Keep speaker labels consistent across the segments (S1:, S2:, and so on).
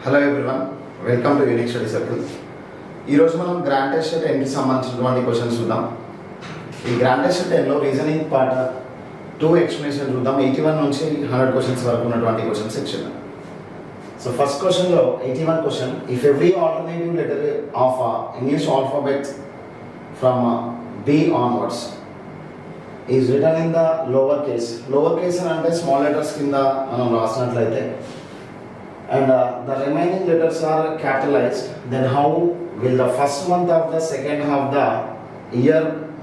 S1: Hello everyone, welcome to unique study circle. ఈరోజు మనం grand test 10కి సంబంధించినటువంటి క్వశ్చన్స్ చూద్దాం. ఈ గ్రాండ్ టెస్ట్ 10లో రీజనింగ్ పార్ట్ 2 ఎక్స్ప్లెనేషన్ చూద్దాం. 81 నుంచి 100 క్వశ్చన్స్ వరకు ఉన్నటువంటి క్వశ్చన్ సెక్షన్. సో ఫస్ట్ క్వశ్చన్లో 81 question, if every alternative letter of English alphabet from B onwards is return in the lower case. Lower case అని అంటే స్మాల్ లెటర్స్ కింద మనం రాసినట్లయితే and the remaining letters are capitalized, then how will the first month of the second half of the year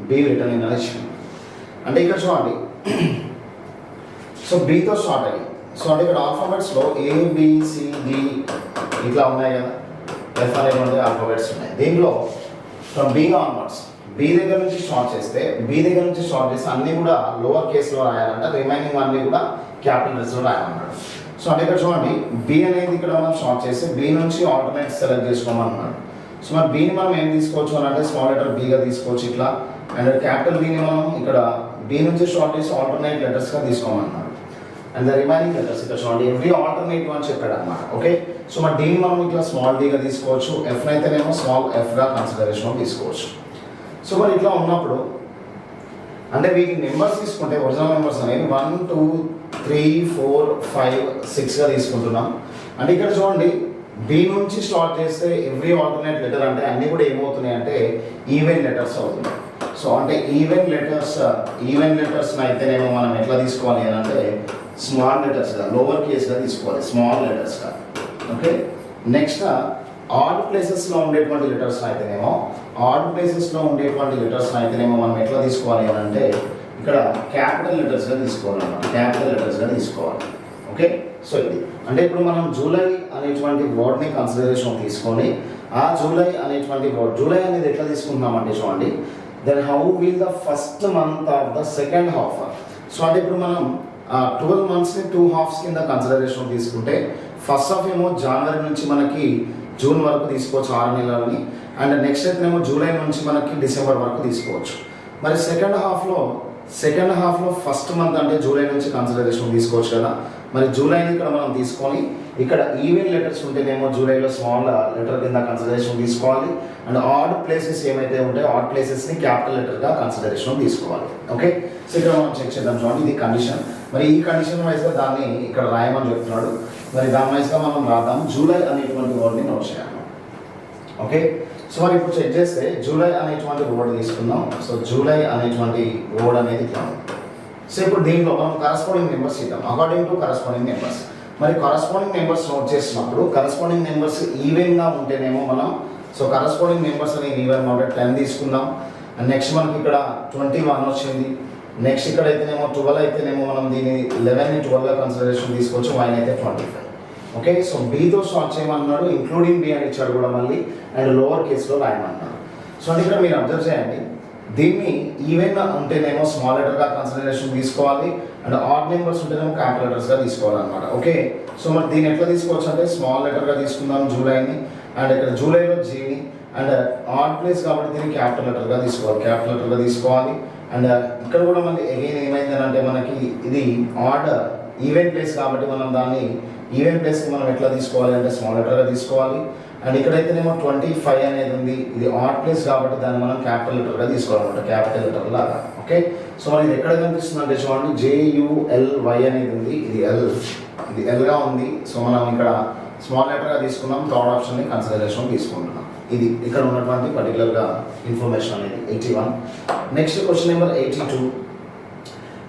S1: be written in addition? అంటే ఇక్కడ చూడండి, so బీతో start అయ్యి, so అంటే ఇక్కడ ఆల్ఫాబెట్స్లో ABCD ఇట్లా ఉన్నాయి కదా, ఎఫ్ అనేటువంటి ఆల్ఫాబెట్స్ ఉన్నాయి. దీంట్లో ఫ్రమ్ B ఆన్వర్డ్స్, బీ దగ్గర నుంచి స్టార్ట్ చేస్తే అన్నీ కూడా లోవర్ కేసులో రాయాలంట, రిమైనింగ్ అన్నీ కూడా క్యాపిటల్ లెటర్స్లో రాయాలన్నాడు. సో అంటే ఇక్కడ చూడండి, బి అనేది ఇక్కడ మనం స్టార్ట్ చేస్తే బి నుంచి ఆల్టర్నేట్ సెలెక్ట్ చేసుకోమన్నాడు. సో మరి బీని మనం ఏం తీసుకోవచ్చు అని అంటే స్మాల్ లెటర్ బీగా తీసుకోవచ్చు ఇట్లా, అండ్ క్యాపిటల్ బీని మనం ఇక్కడ బి నుంచి స్టార్ట్ చేసి ఆల్టర్నేట్ లెటర్స్గా తీసుకోమన్నాడు. అండ్ ద రిమైనింగ్ లెటర్స్ ఇక్కడ చూడండి, ఎవ్రీ ఆల్టర్నేటివ్ అని చెప్పాడు అనమాట. ఓకే, సో మరి డీని మనం ఇట్లా స్మాల్ డీగా తీసుకోవచ్చు, ఎఫ్ అయితేనేమో స్మాల్ ఎఫ్గా కన్సిడరేషన్ తీసుకోవచ్చు. సో మరి ఇట్లా ఉన్నప్పుడు అంటే వీటి నెంబర్స్ తీసుకుంటే ఒరిజినల్ నెంబర్స్ అనేవి 1 2 3 4 5 6గా తీసుకుంటున్నాం. అంటే ఇక్కడ చూడండి, బి నుంచి స్టార్ట్ చేస్తే ఎవ్రీ ఆల్టర్నేట్ లెటర్ అంటే అన్నీ కూడా ఏమవుతున్నాయి అంటే ఈవెన్ లెటర్స్ అవుతున్నాయి. సో అంటే ఈవెన్ లెటర్స్ని అయితేనేమో మనం ఎట్లా తీసుకోవాలి అని అంటే స్మాల్ లెటర్స్గా, లోవర్ కేస్గా తీసుకోవాలి, స్మాల్ లెటర్స్గా. ఓకే, నెక్స్ట్ ఆడ్ ప్లేసెస్లో ఉండేటువంటి లెటర్స్ అయితేనేమో మనం ఎట్లా తీసుకోవాలి అని అంటే ఇక్కడ క్యాపిటల్ లెటర్స్గా తీసుకోవాలి. ఓకే, సో ఇది అంటే ఇప్పుడు మనం జూలై అనేటువంటి వర్డ్ని కన్సిడరేషన్ తీసుకొని ఆ జూలై అనేది ఎట్లా తీసుకుంటున్నామంటే చూడండి, then how will the first month of the second half. So అంటే ఇప్పుడు మనం 12 monthsని 2 halves కింద కన్సిడరేషన్ తీసుకుంటే ఫస్ట్ హాఫ్ ఏమో జనవరి నుంచి మనకి జూన్ వరకు తీసుకోవచ్చు, 6 నెలలని. అండ్ నెక్స్ట్ అయితేనేమో జూలై నుంచి మనకి డిసెంబర్ వరకు తీసుకోవచ్చు. మరి సెకండ్ హాఫ్లో ఫస్ట్ మంత్ అంటే జూలై నుంచి కన్సిడరేషన్ తీసుకోవచ్చు కదా. మరి జూలైని ఇక్కడ మనం తీసుకొని ఇక్కడ ఈవెన్ లెటర్స్ ఉంటేనేమో జూలైలో స్మాల్ లెటర్ కింద కన్సిడరేషన్ తీసుకోవాలి. అండ్ ఆడ్ ప్లేసెస్ ఏమైతే ఉంటాయో ఆడ్ ప్లేసెస్ని క్యాపిటల్ లెటర్గా కన్సిడరేషన్ తీసుకోవాలి. ఓకే, సో ఇక్కడ మనం చెక్ చేద్దాం. చూడండి, ఇది కండిషన్. మరి ఈ కండిషన్ వైజ్గా దాన్ని ఇక్కడ రాయమని చెప్తున్నాడు. మరి దాని వైజ్గా మనం రాద్దాం. జూలై అనేటువంటి వర్డ్ని నోట్ చేయాలి. ఓకే, సో మరి ఇప్పుడు చెక్ చేస్తే జూలై అనేటువంటి వర్డ్ తీసుకుందాం. సో జూలై అనేటువంటి వర్డ్ అనేది ఇట్లా. సో ఇప్పుడు దీంట్లో మనం కరస్పాండింగ్ నెంబర్స్ ఇద్దాం అకార్డింగ్ టు కరస్పాండింగ్ నెంబర్స్. మరి కరస్పాండింగ్ నెంబర్స్ నోట్ చేసినప్పుడు కరస్పాండింగ్ నెంబర్స్ ఈవెన్గా ఉంటేనేమో మనం, సో కరస్పాండింగ్ నెంబర్స్ అనేవి ఈవెన్గా ఉంటే 10 తీసుకుందాం. అండ్ నెక్స్ట్ మనకి ఇక్కడ 21 వచ్చింది. నెక్స్ట్ ఇక్కడ అయితేనేమో 12 అయితేనేమో మనం దీన్ని 11ని 12గా కన్సిడరేషన్ తీసుకోవచ్చు, వైన్ అయితే 25. ఓకే, సో బీతో స్టార్ట్ చేయమన్నాడు, ఇంక్లూడింగ్ బి అని ఇచ్చాడు కూడా మళ్ళీ, అండ్ లోవర్ కేసులో రాయమన్నాడు. సో అంటే ఇక్కడ మీరు అబ్జర్వ్ చేయండి, దీన్ని ఈవెన్ ఉంటేనేమో స్మాల్ లెటర్గా కన్సిడరేషన్ తీసుకోవాలి, అండ్ ఆడ్ నెంబర్స్ ఉంటేనేమో క్యాపిటల్ లెటర్స్గా తీసుకోవాలన్నమాట. ఓకే, సో మరి దీన్ని ఎట్లా తీసుకోవచ్చు అంటే స్మాల్ లెటర్గా తీసుకుందాం జూలైని, అండ్ ఇక్కడ జూలైలో జీని, అండ్ ఆడ్ ప్లేస్ కాబట్టి దీన్ని క్యాపిటల్ లెటర్గా తీసుకోవాలి. అండ్ ఇక్కడ కూడా మళ్ళీ అగైన్ ఏమైందనంటే మనకి ఇది ఆడ్ ఈవెన్ ప్లేస్ కాబట్టి మనం దాన్ని ఈవెన్ ప్లేస్కి మనం ఎట్లా తీసుకోవాలి అంటే స్మాల్ లెటర్గా తీసుకోవాలి. అండ్ ఇక్కడైతేనేమో 25 అనేది ఉంది, ఇది ఆడ్ ప్లేస్ కాబట్టి దాన్ని మనం క్యాపిటల్ లెటర్గా తీసుకోవాలన్నమాట, క్యాపిటల్ లెటర్ లాగా. ఓకే, సో మరి ఇది ఎక్కడ కనిపిస్తుంది అంటే చూడండి, JULY అనేది ఉంది, ఇది ఎల్గా ఉంది. సో మనం ఇక్కడ స్మాల్ లెటర్గా తీసుకున్నాం, థర్డ్ ఆప్షన్ని కన్సిడరేషన్ తీసుకుంటున్నాం. ఇది ఇక్కడ ఉన్నటువంటి పర్టికులర్గా ఇన్ఫర్మేషన్ అనేది 81. Next question number 82.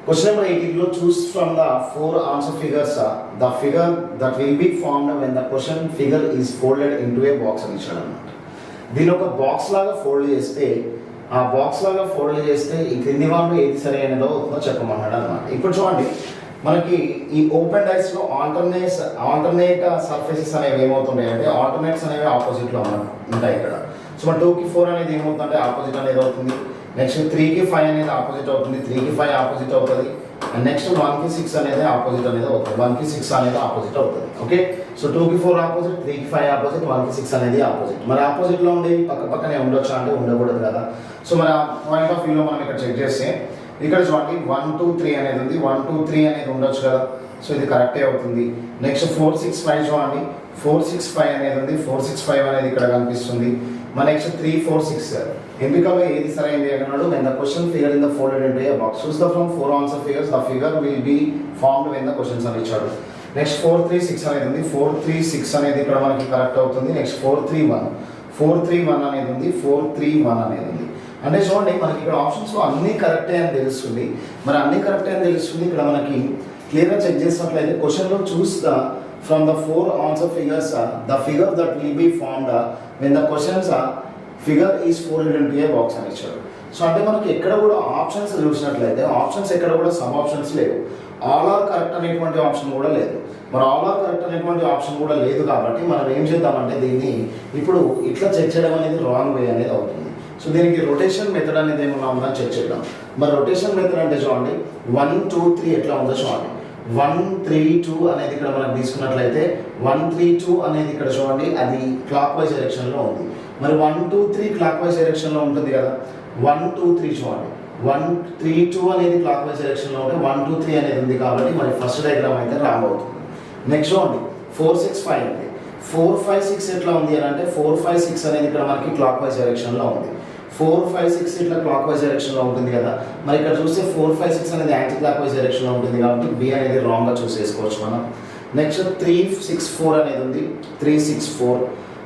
S1: Question number 82 choose from the 4 answer figures the figure that will be formed when the question figure is folded into a box అని ఇచ్చాడు అన్నమాట. దీని ఒక బాక్స్ లాగా ఫోల్డ్ చేస్తే ఈ క్రింది వాళ్ళు ఏది సరి అనేదో చెప్పమన్నాడు అనమాట. ఇప్పుడు చూడండి, మనకి ఈ ఓపెన్ డైస్లో ఆల్టర్నేట్ సర్ఫేసెస్ అనేవి ఏమవుతున్నాయి అంటే ఆల్టర్నేట్స్ అనేవి ఆపోజిట్లో ఉంటాయి ఇక్కడ. సో మన 2కి 4 అనేది ఏమవుతుందంటే ఆపోజిట్ అనేది అవుతుంది. నెక్స్ట్ 3కి 5 అనేది ఆపోజిట్ అవుతుంది, 3కి 5 ఆపోజిట్ అవుతుంది. అండ్ నెక్స్ట్ 1కి 6 అనేది ఆపోజిట్ అనేది అవుతుంది, 1కి 6 అనేది ఆపోజిట్ అవుతుంది. ఓకే, సో 2కి 4 ఆపోజిట్, 3కి 5 ఆపోజిట్, 1కి 6 అనేది ఆపోజిట్. మరి ఆపోజిట్లో ఉండేవి పక్కనే ఉండొచ్చా అంటే ఉండకూడదు కదా. సో మరి ఆ పాయింట్ ఆఫ్ వ్యూలో మనం ఇక్కడ చెక్ చేస్తే ఇక్కడ చూడండి 1 2 3 అనేది ఉంది, 1 2 3 అనేది ఉండొచ్చు కదా. సో ఇది కరెక్టే అవుతుంది. నెక్స్ట్ 4 6 5 చూడండి, 465 అనేది ఉంది, 465 అనేది ఇక్కడ కనిపిస్తుంది. మన నెక్స్ట్ 346 ఎంపికలో ఏది సరైనది అన్నాడు. when the question figure in the folded into a box choose the from 4 answer figures the figure will be formed when the questions అని ఇచ్చాడు. నెక్స్ట్ 436 అనేది ఉంది, 436 అనేది ఇక్కడ మనకి కరెక్ట్ అవుతుంది. నెక్స్ట్ 431 అనేది ఉంది, 431 అనేది ఉంది. అంటే చూడండి మనకి ఇక్కడ ఆప్షన్స్లో అన్నీ కరెక్టే అని తెలుస్తుంది. మరి అన్నీ కరెక్టే అని తెలుస్తుంది. ఇక్కడ మనకి క్లియర్గా చెక్ చేసినట్లయితే క్వశ్చన్లో choose the from the 4 answer figures the figure that will be formed when the questions figure is folded into a box అని ఇచ్చాడు. సో అంటే మనకి ఎక్కడ కూడా ఆప్షన్స్ చూసినట్లయితే ఆప్షన్స్ ఎక్కడ కూడా సబ్ ఆప్షన్స్ లేవు. ఆల్ ఆర్ కరెక్ట్ అనేటువంటి ఆప్షన్ కూడా లేదు. మరి ఆల్ ఆర్ కరెక్ట్ అనేటువంటి ఆప్షన్ కూడా లేదు కాబట్టి మనం ఏం చేద్దామంటే దీన్ని ఇప్పుడు ఇట్లా చెక్ చేయడం అనేది రాంగ్ వే అనేది అవుతుంది. సో దీనికి రొటేషన్ మెథడ్ అనేది ఏమన్నా ఉందా చెక్ చేద్దాం. మరి రొటేషన్ మెథడ్ అంటే చూడండి 1 2 3 ఎట్లా ఉందో చూడండి. 1 3 2 అనేది ఇక్కడ మనం తీసుకున్నట్లయితే 1 3 2 అనేది ఇక్కడ చూడండి అది క్లాక్ వైజ్ డైరెక్షన్లో ఉంది. మరి 1 2 3 క్లాక్ వైజ్ డైరెక్షన్లో ఉంటుంది కదా. 1 2 3 చూడండి 1 3 2 అనేది క్లాక్ వైజ్ డైరెక్షన్లో ఉంటే 1 2 3 అనేది ఉంది కాబట్టి మరి ఫస్ట్ డయాగ్రామ్ అయితే రాంగ్ అవుతుంది. నెక్స్ట్ చూడండి 465 ఉంది, 4 5 6 ఎట్లా ఉంది అని అంటే 4 5 6 అనేది ఇక్కడ మనకి క్లాక్ వైజ్ డైరెక్షన్లో ఉంది. 4 5 6 ఇట్లా క్లాక్ వైజ్ డైరెక్షన్లో ఉంటుంది కదా. మరి ఇక్కడ చూస్తే 4 5 6 అనేది యాంటీ క్లాక్ వైజ్ డైరెక్షన్లో ఉంటుంది కాబట్టి బి అనేది రాంగ్గా చూసేసుకోవచ్చు మనం. నెక్స్ట్ 3 6 4 అనేది ఉంది, 3 6 4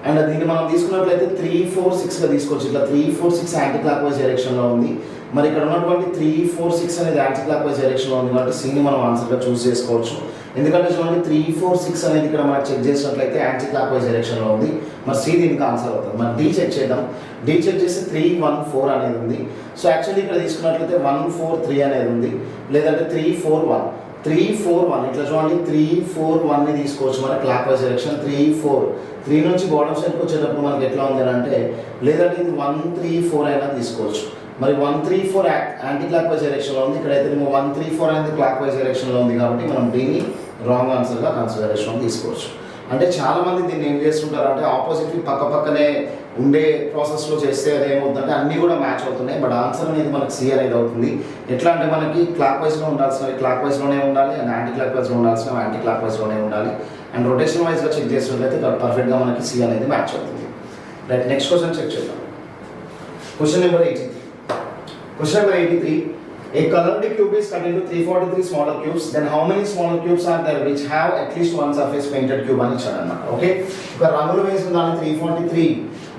S1: అండ్ దీన్ని మనం తీసుకున్నట్లయితే 3 4 6గా తీసుకోవచ్చు. ఇట్లా 3 4 6 యాంటీ క్లాక్ వైజ్ డైరెక్షన్లో ఉంది. మరి ఇక్కడ ఉన్నటువంటి 3 4 6 అనేది యాంటీ క్లాక్ వైజ్ డైరెక్షన్లో ఉంది కాబట్టి సిని మనం ఆన్సర్గా చూస్ చేసుకోవచ్చు. ఎందుకంటే చూడండి 3 4 6 అనేది ఇక్కడ మనం చెక్ చేసినట్లయితే యాంటీ క్లాక్ వైజ్ డైరెక్షన్లో ఉంది. మరి సి దీనికి ఆన్సర్ అవుతుంది. మరి డి చెక్ చేద్దాం. డి చెక్ చేస్తే 3 1 4 అనేది ఉంది. సో యాక్చువల్లీ ఇక్కడ తీసుకున్నట్లయితే 1 4 3 అనేది ఉంది, లేదంటే 3 4 1 3 4 1 ఇట్లా చూడండి 3 4 1ని తీసుకోవచ్చు మన క్లాక్ వైజ్ డైరెక్షన్. 3 4 3 నుంచి బాటమ్ సైడ్కి వచ్చేటప్పుడు మనకి ఎట్లా ఉంది అంటే లేదంటే ఇది 1 3 4 అయినా తీసుకోవచ్చు. మరి 1 3 4 యాంటీ క్లాక్ వైజ్ డైరెక్షన్లో ఉంది. ఇక్కడైతే 1 3 4 అనేది క్లాక్ వైజ్ డైరెక్షన్లో ఉంది కాబట్టి మనం దీన్ని రాంగ్ ఆన్సర్గా కన్సిడరేషన్ తీసుకోవచ్చు. అంటే చాలామంది దీన్ని ఏం చేస్తుంటారు అంటే ఆపోజిట్వి పక్క పక్కనే ఉండే ప్రాసెస్లో చేస్తే అది ఏమవుతుందంటే అన్నీ కూడా మ్యాచ్ అవుతున్నాయి. బట్ ఆన్సర్ అనేది మనకి సి అనేది అవుతుంది. ఎట్లా అంటే మనకి క్లాక్ వైజ్లో ఉండాల్సినవి క్లాక్ వైజ్లోనే ఉండాలి, అండ్ యాంటీ క్లాక్ వైజ్లో ఉండాల్సినవి యాంటీ క్లాక్ వైజ్లోనే ఉండాలి. అండ్ రొటేషన్ వైజ్గా చెక్ చేసినట్లయితే పర్ఫెక్ట్గా మనకి సి అనేది మ్యాచ్ అవుతుంది. రైట్, నెక్స్ట్ క్వశ్చన్ చెక్ చేద్దాం. Question number 83. Question number 83. A colored cube is cut into 343 smaller cubes. Then how many smaller cubes are there which have at least one surface painted cube అని ఇచ్చాడు అన్నమాట. Okay, ఒక రంగులు వేసిన దాన్ని 343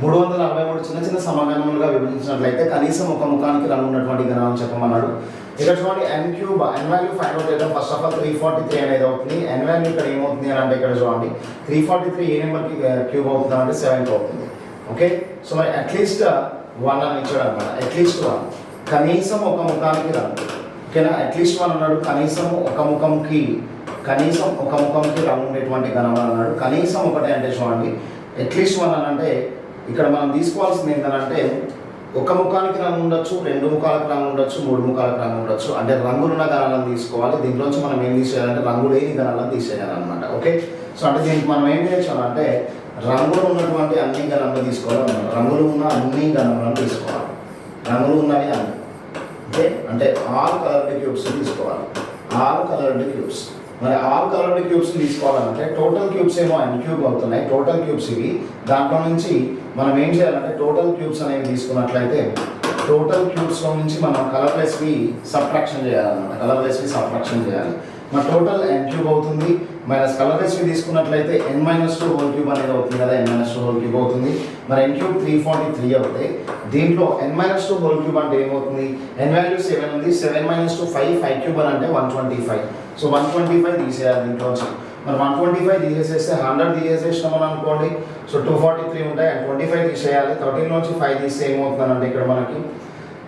S1: 343 చిన్న చిన్న సమగణములుగా విభజించినట్లయితే కనీసం ఒక ముఖానికి రంగు ఉన్నటువంటి గణాలను చెప్పమన్నాడు. ఇక్కడ చూడండి n cube n value find out చేద్దాం. ఫస్ట్ ఆఫ్ ఆల్ 343 అనేది అవుతుంది. n వాల్యూ ఇక్కడ ఏమవుతుంది అని అంటే ఇక్కడ చూడండి 343 ఏ నెంబర్కి క్యూబ్ అవుతుంది అంటే 7కి అవుతుంది. ఓకే, సో మరి అట్లీస్ట్ 1 అని ఇచ్చాడు అనమాట. అట్లీస్ట్ 1 కనీసం ఒక ముఖానికి రంగు. ఓకేనా, అట్లీస్ట్ 1 అన్నాడు. కనీసం ఒక ముఖంకి రంగు ఉండేటువంటి గణం అన్నాడు. కనీసం ఒకటే అంటే చూడండి అట్లీస్ట్ 1 అని అంటే ఇక్కడ మనం తీసుకోవాల్సింది ఏంటంటే ఒక ముఖానికి రంగు ఉండొచ్చు, 2 ముఖాలకు రంగు ఉండొచ్చు, 3 ముఖాలకు రంగు ఉండొచ్చు. అంటే రంగులున్న గణాలను తీసుకోవాలి. దీంట్లోంచి మనం ఏం తీసేయాలంటే రంగు లేని గణాలను తీసేయాలన్నమాట. ఓకే, సో అంటే దీనికి మనం ఏం చేయొచ్చు అంటే రంగులు ఉన్నటువంటి అన్ని గణాలను తీసుకోవాలన్నమాట. రంగులు ఉన్న అన్ని గణాలను తీసుకోవాలి. రంగులు ఉన్నవి అన్ని అంటే ఆల్ కలర్డ్ క్యూబ్స్ తీసుకోవాలి. All coloured cubes. మరి ఆల్ కలర్డ్ క్యూబ్స్ తీసుకోవాలంటే టోటల్ క్యూబ్స్ ఏమో n క్యూబ్ అవుతున్నాయి. టోటల్ క్యూబ్స్ ఇవి. దాంట్లో నుంచి మనం ఏం చేయాలంటే టోటల్ క్యూబ్స్ అనేవి తీసుకున్నట్లయితే టోటల్ క్యూబ్స్లో నుంచి మనం కలర్లెస్వి సబ్ట్రాక్షన్ చేయాలన్నమాట. కలర్లెస్వి సబ్ట్రాక్షన్ చేయాలి. మన టోటల్ n క్యూబ్ అవుతుంది. మైనస్ కలర్లెస్వి తీసుకున్నట్లయితే n-2 హోల్ క్యూబ్ అనేది అవుతుంది కదా. n-2 హోల్ క్యూబ్ అవుతుంది. మరి n క్యూబ్ 343 అవుతాయి. దీంట్లో n-2 హోల్ క్యూబ్ అంటే ఏమవుతుంది? n వాల్యూ 7 ఉంది. 7 - 2 5 క్యూబ్ అని అంటే 125. సో 125 తీసేయాలి దీంట్లోంచి. మరి 125 తీసేస్తే 100 తీసేసినామని అనుకోండి. సో 243 ఉంటాయి అండ్ 25 తీసేయాలి. 13లోంచి 5 తీస్తే ఏమవుతుందంటే ఇక్కడ మనకి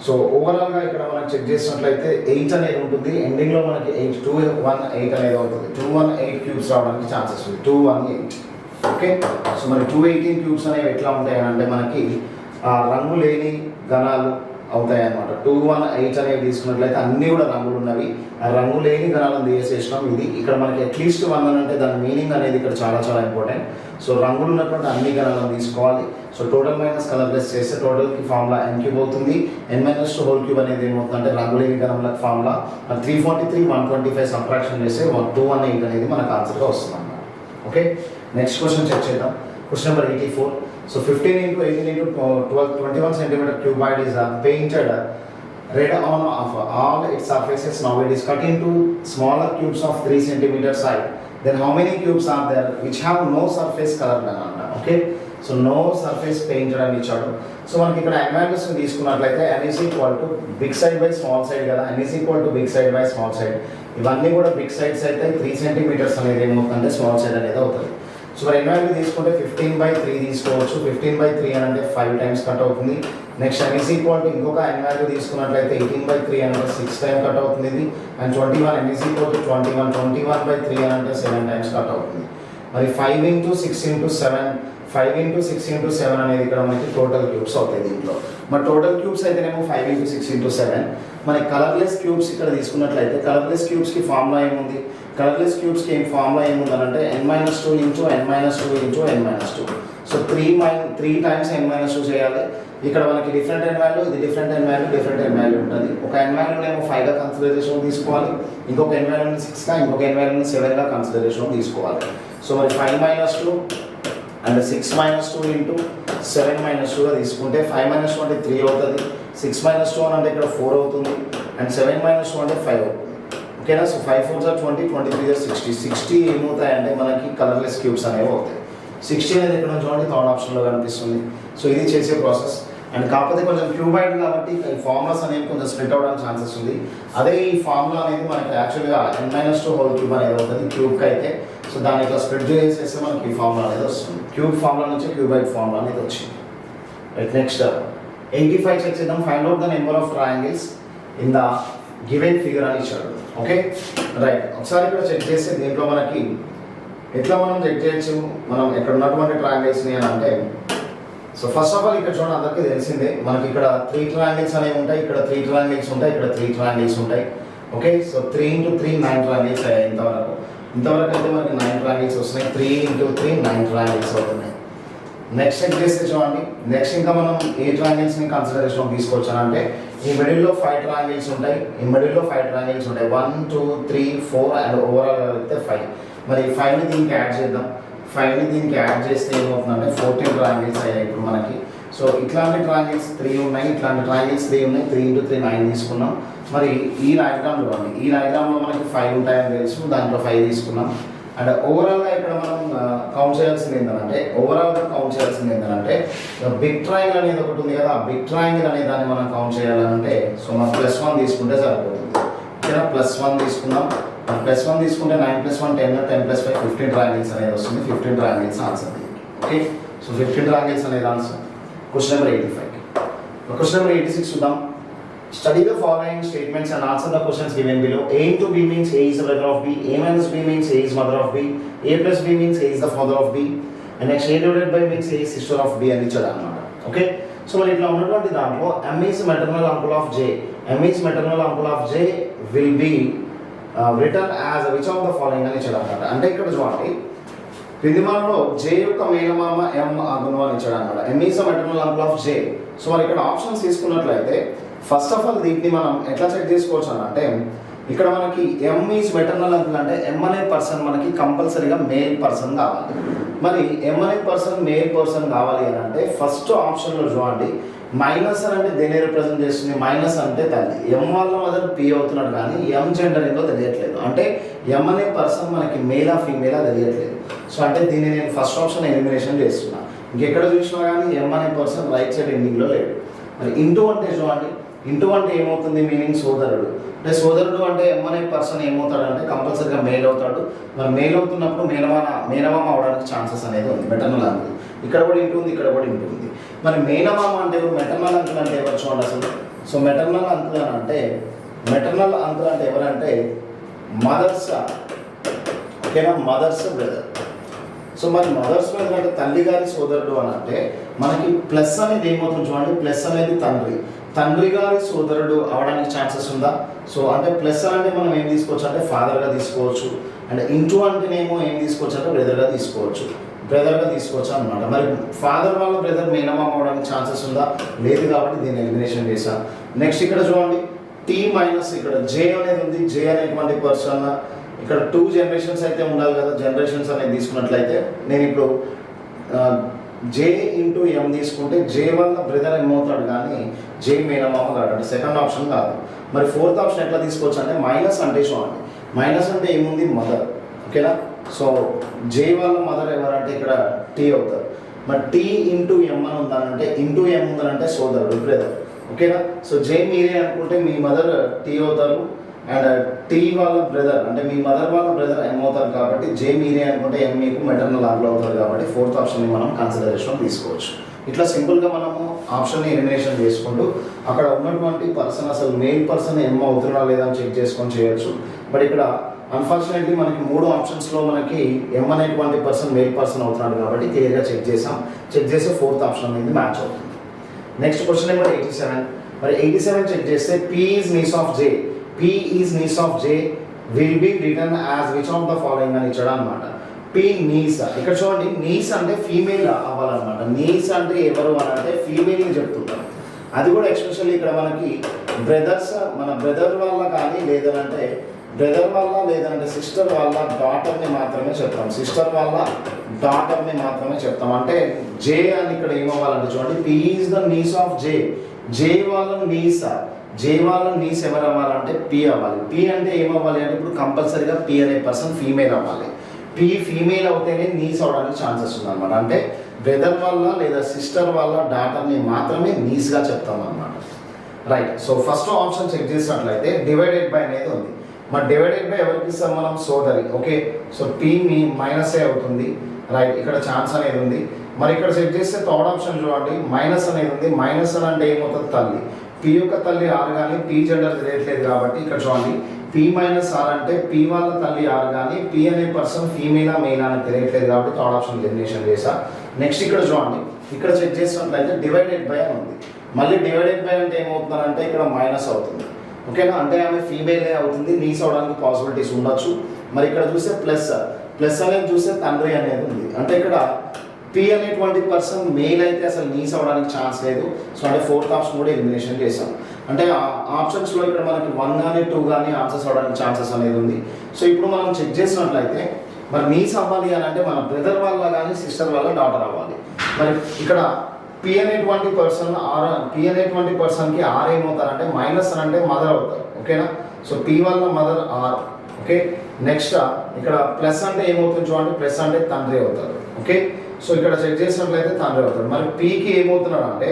S1: సో ఓవరాల్గా ఇక్కడ మనం చెక్ చేసినట్లయితే 8 అనేది ఉంటుంది. ఎండింగ్లో మనకి 8 218 అనేది అవుతుంది. 218 క్యూబ్స్ రావడానికి ఛాన్సెస్ ఉంది. 218. ఓకే, సో మరి 218 క్యూబ్స్ అనేవి ఎట్లా ఉంటాయి అంటే మనకి రంగు లేని గణాలు అవుతాయి అన్నమాట. 218 అనేవి తీసుకున్నట్లయితే అన్నీ కూడా రంగులు ఉన్నవి. ఆ రంగు లేని గణాలను తీసేసినాం. ఇది ఇక్కడ మనకి అట్లీస్ట్ 1 అని అంటే దాని మీనింగ్ అనేది ఇక్కడ చాలా చాలా ఇంపార్టెంట్. సో రంగులు ఉన్నటువంటి అన్ని గణాలను తీసుకోవాలి. సో టోటల్ మైనస్ కలర్లెస్ చేస్తే టోటల్కి ఫార్ములా n క్యూబ్ అవుతుంది. n-2 హోల్ క్యూబ్ అనేది ఏమవుతుందంటే రంగు లేని గణములకు ఫార్ములా. 343 125 సబ్ట్రాక్షన్ చేస్తే 218 అనేది మనకు ఆన్సర్గా వస్తుంది అన్నమాట. ఓకే, నెక్స్ట్ క్వశ్చన్ చెక్ చేద్దాం. Question number 84. So 15 into 18 into 12 21 centimeter cuboid is painted red on of all its surfaces. Now it is cut into smaller cubes of 3 centimeter side. Then how many cubes are there which have no surface colored ananta? Okay, so no surface painted అని ఇచ్చాడు. So మనకి ఇక్కడ n values తీసుకున్నట్లయితే n is equal to big side by small side కదా, n is equal to big side by small side. ఇవన్నీ కూడా big sides అయితే 3 centimetres అనేది ఏమవుతుందంటే స్మాల్ సైడ్ అనేది అవుతుంది. సో మరి n వాల్యూ తీసుకుంటే 15/3 తీసుకోవచ్చు. 15/3 అని అంటే 5 టైమ్స్ కట్ అవుతుంది. Next n is equal to ఇంకొక n వాల్యూ తీసుకున్నట్లయితే 18/3 అని అంటే 6 టైమ్స్ కట్ అవుతుంది ఇది. And 21 n is equal to 21/3 అని అంటే 7 టైమ్స్ కట్ అవుతుంది. మరి 5 into 6 into 7 5 into 6 into 7 అనేది ఇక్కడ మనకి టోటల్ క్యూబ్స్ అవుతాయి దీంట్లో. మరి టోటల్ క్యూబ్స్ అయితేనేమో 5 into 6 into 7. మన కలర్లెస్ క్యూబ్స్ ఇక్కడ తీసుకున్నట్లయితే కలర్లెస్ క్యూబ్స్కి ఫార్ములా ఏముంది? కలర్లెస్ క్యూబ్స్కి ఏం ఫార్ములా ఏముందంటే n-2 into n-2 into n-2. So 3 times n-2 చేయాలి. ఇక్కడ మనకి డిఫరెంట్ n వాల్యూ, ఇది డిఫరెంట్ n వాల్యూ ఉంటుంది. ఒక n వాల్యూనేమో 5గా కన్సిడరేషన్ తీసుకోవాలి, ఇంకొక n వాల్యూని 6గా, ఇంకొక n వాల్యూని 7గా కన్సిడరేషన్ తీసుకోవాలి. సో మరి 5 - 2 అండ్ 6 - 2 into 7 - 2గా తీసుకుంటే 5 - 2 అంటే 3 అవుతుంది, 6 - 2 అంటే ఇక్కడ 4 అవుతుంది, అండ్ 7 - 2 అంటే 5 అవుతుంది. ఓకేనా? So 5 4 are 20, 23 are 60. 60 ఏమవుతాయంటే మనకి కలర్లెస్ క్యూబ్స్ అనేవి అవుతాయి. 60 అనేది ఇక్కడ చూడండి థర్డ్ ఆప్షన్లో కనిపిస్తుంది. సో ఇది చేసే ప్రాసెస్. అండ్ కాకపోతే కొంచెం క్యూబైడ్ కాబట్టి ఈ ఫార్ములాస్ అనేవి కొంచెం స్ప్లిట్ అవ్వడానికి ఛాన్సెస్ ఉంది. అదే ఈ ఫార్ములా అనేది మనకి యాక్చువల్గా n-2 హోల్ క్యూబ్ అనేది అవుతుంది క్యూబ్కి అయితే. సో దాన్ని ఇట్లా స్ప్లిట్ చేసేస్తే మనకి ఈ ఫార్ములా అనేది వస్తుంది. క్యూబ్ ఫార్ములా నుంచి క్యూబైడ్ ఫార్ములా అనేది వచ్చింది. రైట్, నెక్స్ట్ 85 చెక్ చేద్దాం. Find out the number of triangles in the given figure అని ఇచ్చాడు. ఓకే రైట్, ఒకసారి ఇక్కడ చెక్ చేస్తే దీంట్లో మనకి ఎట్లా మనం చెక్ చేయొచ్చు మనం ఎక్కడ ఉన్నటువంటి ట్రయాంగిల్స్ని అని అంటే, సో ఫస్ట్ ఆఫ్ ఆల్ ఇక్కడ చూడండి అందరికీ తెలిసిందే మనకి ఇక్కడ 3 ట్రయాంగిల్స్ అనేవి ఉంటాయి, ఇక్కడ 3 ట్రయాంగిల్స్ ఉంటాయి, ఇక్కడ 3 ట్రయాంగిల్స్ ఉంటాయి. ఓకే, సో 3 into 3 9 ట్రయాంగిల్స్ అయ్యాయి ఇంతవరకు అయితే మనకి 9 ట్రయాంగిల్స్ వస్తున్నాయి. 3 into 3 9 ట్రయాంగిల్స్ అవుతున్నాయి. నెక్స్ట్ చెక్ చేస్తే చూడండి, నెక్స్ట్ ఇంకా మనం ఏ ట్రయాంగిల్స్ని కన్సిడరేషన్ తీసుకోవచ్చు అని అంటే ఈ మిడిల్లో 5 ట్రయాంగిల్స్ ఉంటాయి, 1 2 3 4 అండ్ ఓవరాల్ అయితే 5. మరి 5ని దీనికి యాడ్ చేద్దాం. 5ని దీనికి యాడ్ చేస్తే ఏమవుతుందంటే 14 ట్రయాంగిల్స్ అయ్యాయి ఇప్పుడు మనకి. సో ఇట్లాంటి ట్రయాంగిల్స్ 3 ఉన్నాయి, 3 into 3 9 తీసుకున్నాం. మరి ఈ డయాగ్రామ్ చూడండి, ఈ డయాగ్రామ్లో మనకి 5 ఉంటాయని తెలుసు, దాంట్లో 5 తీసుకున్నాం. అండ్ ఓవరాల్గా ఇక్కడ మనం కౌంట్ చేయాల్సింది ఏంటంటే బిగ్ ట్రయాంగిల్ అనేది ఒకటి ఉంది కదా, ఆ బిగ్ ట్రయాంగిల్ అనే దాన్ని మనం కౌంట్ చేయాలంటే సో మనం +1 తీసుకుంటే సరిపోతుంది. ఓకేనా, +1 తీసుకుందాం. +1 తీసుకుంటే 9 + 1 10, 10 + 5 15 ట్రయాంగిల్స్ అనేది వస్తుంది. 15 triangles answer. Okay, so 15 triangles అనేది answer. Question number 85. Question number 86 చూద్దాం. Study the following statements and answer the questions given below. A into B means A is the brother of B. A minus B means A is mother of B. A plus B means A is the father of B. And next A divided by means A is sister of B అని ఇచ్చాడు అన్నమాట. Okay, so మరి ఇట్లా ఉన్నటువంటి దాంట్లో M is maternal uncle of J. M is maternal uncle of J will be written as which of the following అని ఇచ్చాడు అన్నమాట. అంటే ఇక్కడ చూడండి క్రిందిమాలలో J యొక్క మేనమామ M అగును అని ఇచ్చాడు అన్నమాట. M is the maternal uncle of J. So మరి ఇక్కడ ఆప్షన్స్ తీసుకున్నట్లయితే ఫస్ట్ ఆఫ్ ఆల్ దీన్ని మనం ఎట్లా చెక్ చేసుకోవచ్చు అని అంటే ఇక్కడ మనకి M ఈజ్ మెటర్నల్ అంకుల్ అంటే M అనే పర్సన్ మనకి కంపల్సరీగా మేల్ పర్సన్ కావాలి. మరి M అనే పర్సన్ మేల్ పర్సన్ కావాలి అని అంటే ఫస్ట్ ఆప్షన్లో చూడండి మైనస్ అని అంటే దేని రిప్రజెంట్ చేస్తుంది? మైనస్ అంటే తల్లి. M వాళ్ళ మదర్ P అవుతున్నాడు కానీ M జెండర్ ఏంటో తెలియట్లేదు. అంటే M అనే పర్సన్ మనకి మేలా ఫీమేలా తెలియట్లేదు. సో అంటే దీన్ని నేను ఫస్ట్ ఆప్షన్ ఎలిమినేషన్ చేస్తున్నా. ఇంకెక్కడ చూసినా కానీ M అనే పర్సన్ రైట్ సైడ్ ఎండింగ్లో లేడు. మరి ఇంటూ అంటే చూడండి, ఇంటూ అంటే ఏమవుతుంది? మీనింగ్ సోదరుడు. అంటే సోదరుడు అంటే M అనే పర్సన్ ఏమవుతాడు అంటే కంపల్సరీగా మేల్ అవుతాడు. మరి మేల్ అవుతున్నప్పుడు మేనమామ అవడానికి ఛాన్సెస్ అనేది ఉంది. మెటర్నల్ అంకుల్ ఇక్కడ కూడా ఇంటూ ఉంది, ఇక్కడ కూడా ఇంటూ ఉంది. మరి మేనమామ అంటే ఎవరు? మెటర్నల్ అంకుల్ అంటే ఎవరు చూడండి అసలు. సో మెటర్నల్ అంకుల్ అంటే ఎవరంటే మదర్స్. ఓకేనా, మదర్స్ బ్రదర్. సో మరి మదర్స్ బ్రదర్ అంటే తల్లి గారి సోదరుడు అని అంటే మనకి ప్లస్ అనేది ఏమవుతుంది చూడండి, ప్లస్ అనేది తండ్రి గారి సోదరుడు అవడానికి ఛాన్సెస్ ఉందా? సో అంటే ప్లస్ అంటే మనం ఏం తీసుకోవచ్చు అంటే ఫాదర్గా తీసుకోవచ్చు. అండ్ ఇంటూ అంటేనేమో ఏం తీసుకోవచ్చు అంటే బ్రదర్గా తీసుకోవచ్చు అనమాట. మరి ఫాదర్ వాళ్ళ బ్రదర్ మేనమామ అవడానికి ఛాన్సెస్ ఉందా? లేదు, కాబట్టి దీన్ని ఎలిమినేషన్ చేశాం. నెక్స్ట్ ఇక్కడ చూడండి T మైనస్ ఇక్కడ J అనేది ఉంది. J అనేటువంటి పర్సన్ ఇక్కడ 2 జనరేషన్స్ అయితే ఉండాలి కదా. జనరేషన్స్ అనేది తీసుకున్నట్లయితే నేను ఇప్పుడు జే ఇంటూ ఎం తీసుకుంటే జే వల్ల బ్రదర్ ఏమవుతాడు కానీ జే మేనమామ కాడు, అంటే సెకండ్ ఆప్షన్ కాదు. మరి ఫోర్త్ ఆప్షన్ ఎట్లా తీసుకోవచ్చు అంటే మైనస్ అంటే చూడండి, మైనస్ అంటే ఏముంది మదర్, ఓకేనా. సో జే వాళ్ళ మదర్ ఎవరంటే ఇక్కడ టీ అవుతారు. మరి టీ ఇంటూ ఎం అని ఉందనంటే ఇంటూ ఎం ఉందనంటే సోదరుడు బ్రదర్, ఓకేనా. సో జే మీరే అనుకుంటే మీ మదర్ టీ అవుతారు, అండ్ టీ వాళ్ళ బ్రదర్ అంటే మీ మదర్ వాళ్ళ బ్రదర్ ఏమవుతారు కాబట్టి జే మీరే అనుకుంటే ఎం మీకు మెటర్నల్ ఆంగ్లో అవుతారు కాబట్టి ఫోర్త్ ఆప్షన్ని మనం కన్సిడరేషన్ తీసుకోవచ్చు. ఇట్లా సింపుల్గా మనము ఆప్షన్ని ఎలిమినేషన్ చేసుకుంటూ అక్కడ ఉన్నటువంటి పర్సన్ అసలు మెయిల్ పర్సన్ ఎం అవుతున్నా లేదా అని చెక్ చేసుకొని చేయొచ్చు. బట్ ఇక్కడ అన్ఫార్చునేట్లీ మనకి 3 ఆప్షన్స్లో మనకి ఎం అనేటువంటి పర్సన్ మెయిల్ పర్సన్ అవుతున్నాడు కాబట్టి క్లియర్గా చెక్ చేస్తే ఫోర్త్ ఆప్షన్ అనేది మ్యాచ్ అవుతుంది. Next question number 87. మరి 87 చెక్ చేస్తే P is niece of J, P is niece of J will be written as which of the following అని ఇచ్చాడు అనమాట. P niece, ఇక్కడ చూడండి niece అంటే ఫీమేల్ అవ్వాలన్నమాట. niece అంటే ఎవరు అని అంటే ఫీమేల్ని చెప్తుంటారు. అది కూడా ఎస్పెషల్లీ ఇక్కడ మనకి బ్రదర్స్, మన బ్రదర్ వల్ల కానీ లేదంటే బ్రదర్ వల్ల లేదంటే సిస్టర్ వల్ల డాటర్ని మాత్రమే చెప్తాం. సిస్టర్ వల్ల డాటర్ని మాత్రమే చెప్తాం. అంటే జే అని ఇక్కడ ఏమవ్వాలంటే చూడండి P is the niece of J, J వాళ్ళ niece, జే వాళ్ళ నీస్ ఎవరు అవ్వాలంటే పీ అవ్వాలి. పీ అంటే ఏమవ్వాలి అంటే ఇప్పుడు కంపల్సరీగా పీ అనే పర్సన్ ఫీమేల్ అవ్వాలి. పీ ఫీమేల్ అవుతేనే నీస్ అవడానికి ఛాన్సెస్ ఉందన్నమాట. అంటే బ్రదర్ వల్ల లేదా సిస్టర్ వల్ల డాటర్ని మాత్రమే నీస్గా చెప్తాం అన్నమాట. Right. So first option check చేసినట్లయితే డివైడెడ్ బై అనేది ఉంది. మరి డివైడెడ్ బై ఎవరికి ఇస్తాం మనం? సోదరి. ఓకే. సో పీ మీ మైనస్ ఏ అవుతుంది. రైట్. ఇక్కడ ఛాన్స్ అనేది ఉంది. మరి ఇక్కడ చెక్ చేస్తే థర్డ్ ఆప్షన్ చూడండి మైనస్ అనేది ఉంది. మైనస్ అని అంటే ఏమవుతుంది? తల్లి. పీ యొక్క తల్లి ఆర్ కానీ పీ జెండర్ తెలియట్లేదు కాబట్టి ఇక్కడ చూడండి పీ మైనస్ ఆర్ అంటే పీ వాళ్ళ తల్లి ఆర్ కానీ పీ అనే పర్సన్ ఫీమేలా మెయిలా అని తెలియట్లేదు కాబట్టి థర్డ్ ఆప్షన్ జనరేషన్ చేశా. నెక్స్ట్ ఇక్కడ చూడండి ఇక్కడ చెక్ చేసినట్లయితే డివైడెడ్ బై అని ఉంది. మళ్ళీ డివైడెడ్ బై అంటే ఏమవుతుందంటే ఇక్కడ మైనస్ అవుతుంది, ఓకేనా. అంటే ఆమె ఫీమేలే అవుతుంది, నీస్ అవడానికి పాసిబిలిటీస్ ఉండొచ్చు. మరి ఇక్కడ చూస్తే ప్లస్ అనేది చూస్తే తండ్రి అనేది ఉంది. అంటే ఇక్కడ పీ అనేటువంటి పర్సన్ మెయిల్ అయితే అసలు నీస్ అవడానికి ఛాన్స్ లేదు. సో అంటే ఫోర్త్ ఆప్షన్ కూడా ఎలిమినేషన్ చేసాం. అంటే ఆప్షన్స్లో ఇక్కడ మనకి 1 కానీ 2 కానీ ఆన్సర్స్ అవడానికి ఛాన్సెస్ అనేది ఉంది. సో ఇప్పుడు మనం చెక్ చేసినట్లయితే మరి నీస్ అవ్వాలి అని అంటే మన బ్రదర్ వల్ల కానీ సిస్టర్ వల్ల డాటర్ అవ్వాలి. మరి ఇక్కడ పీ అనేటువంటి పర్సన్కి ఆర్ ఏమవుతారంటే మైనస్ అని అంటే మదర్ అవుతారు, ఓకేనా. సో పీ వల్ల మదర్ ఆర్, ఓకే. నెక్స్ట్ ఇక్కడ ప్లస్ అంటే ఏమవుతుంది చూడండి, ప్లస్ అంటే తండ్రి అవుతారు, ఓకే. సో ఇక్కడ చెక్ చేసినట్లయితే తండ్రి అవుతారు. మరి పీకి ఏమవుతున్నాడు అంటే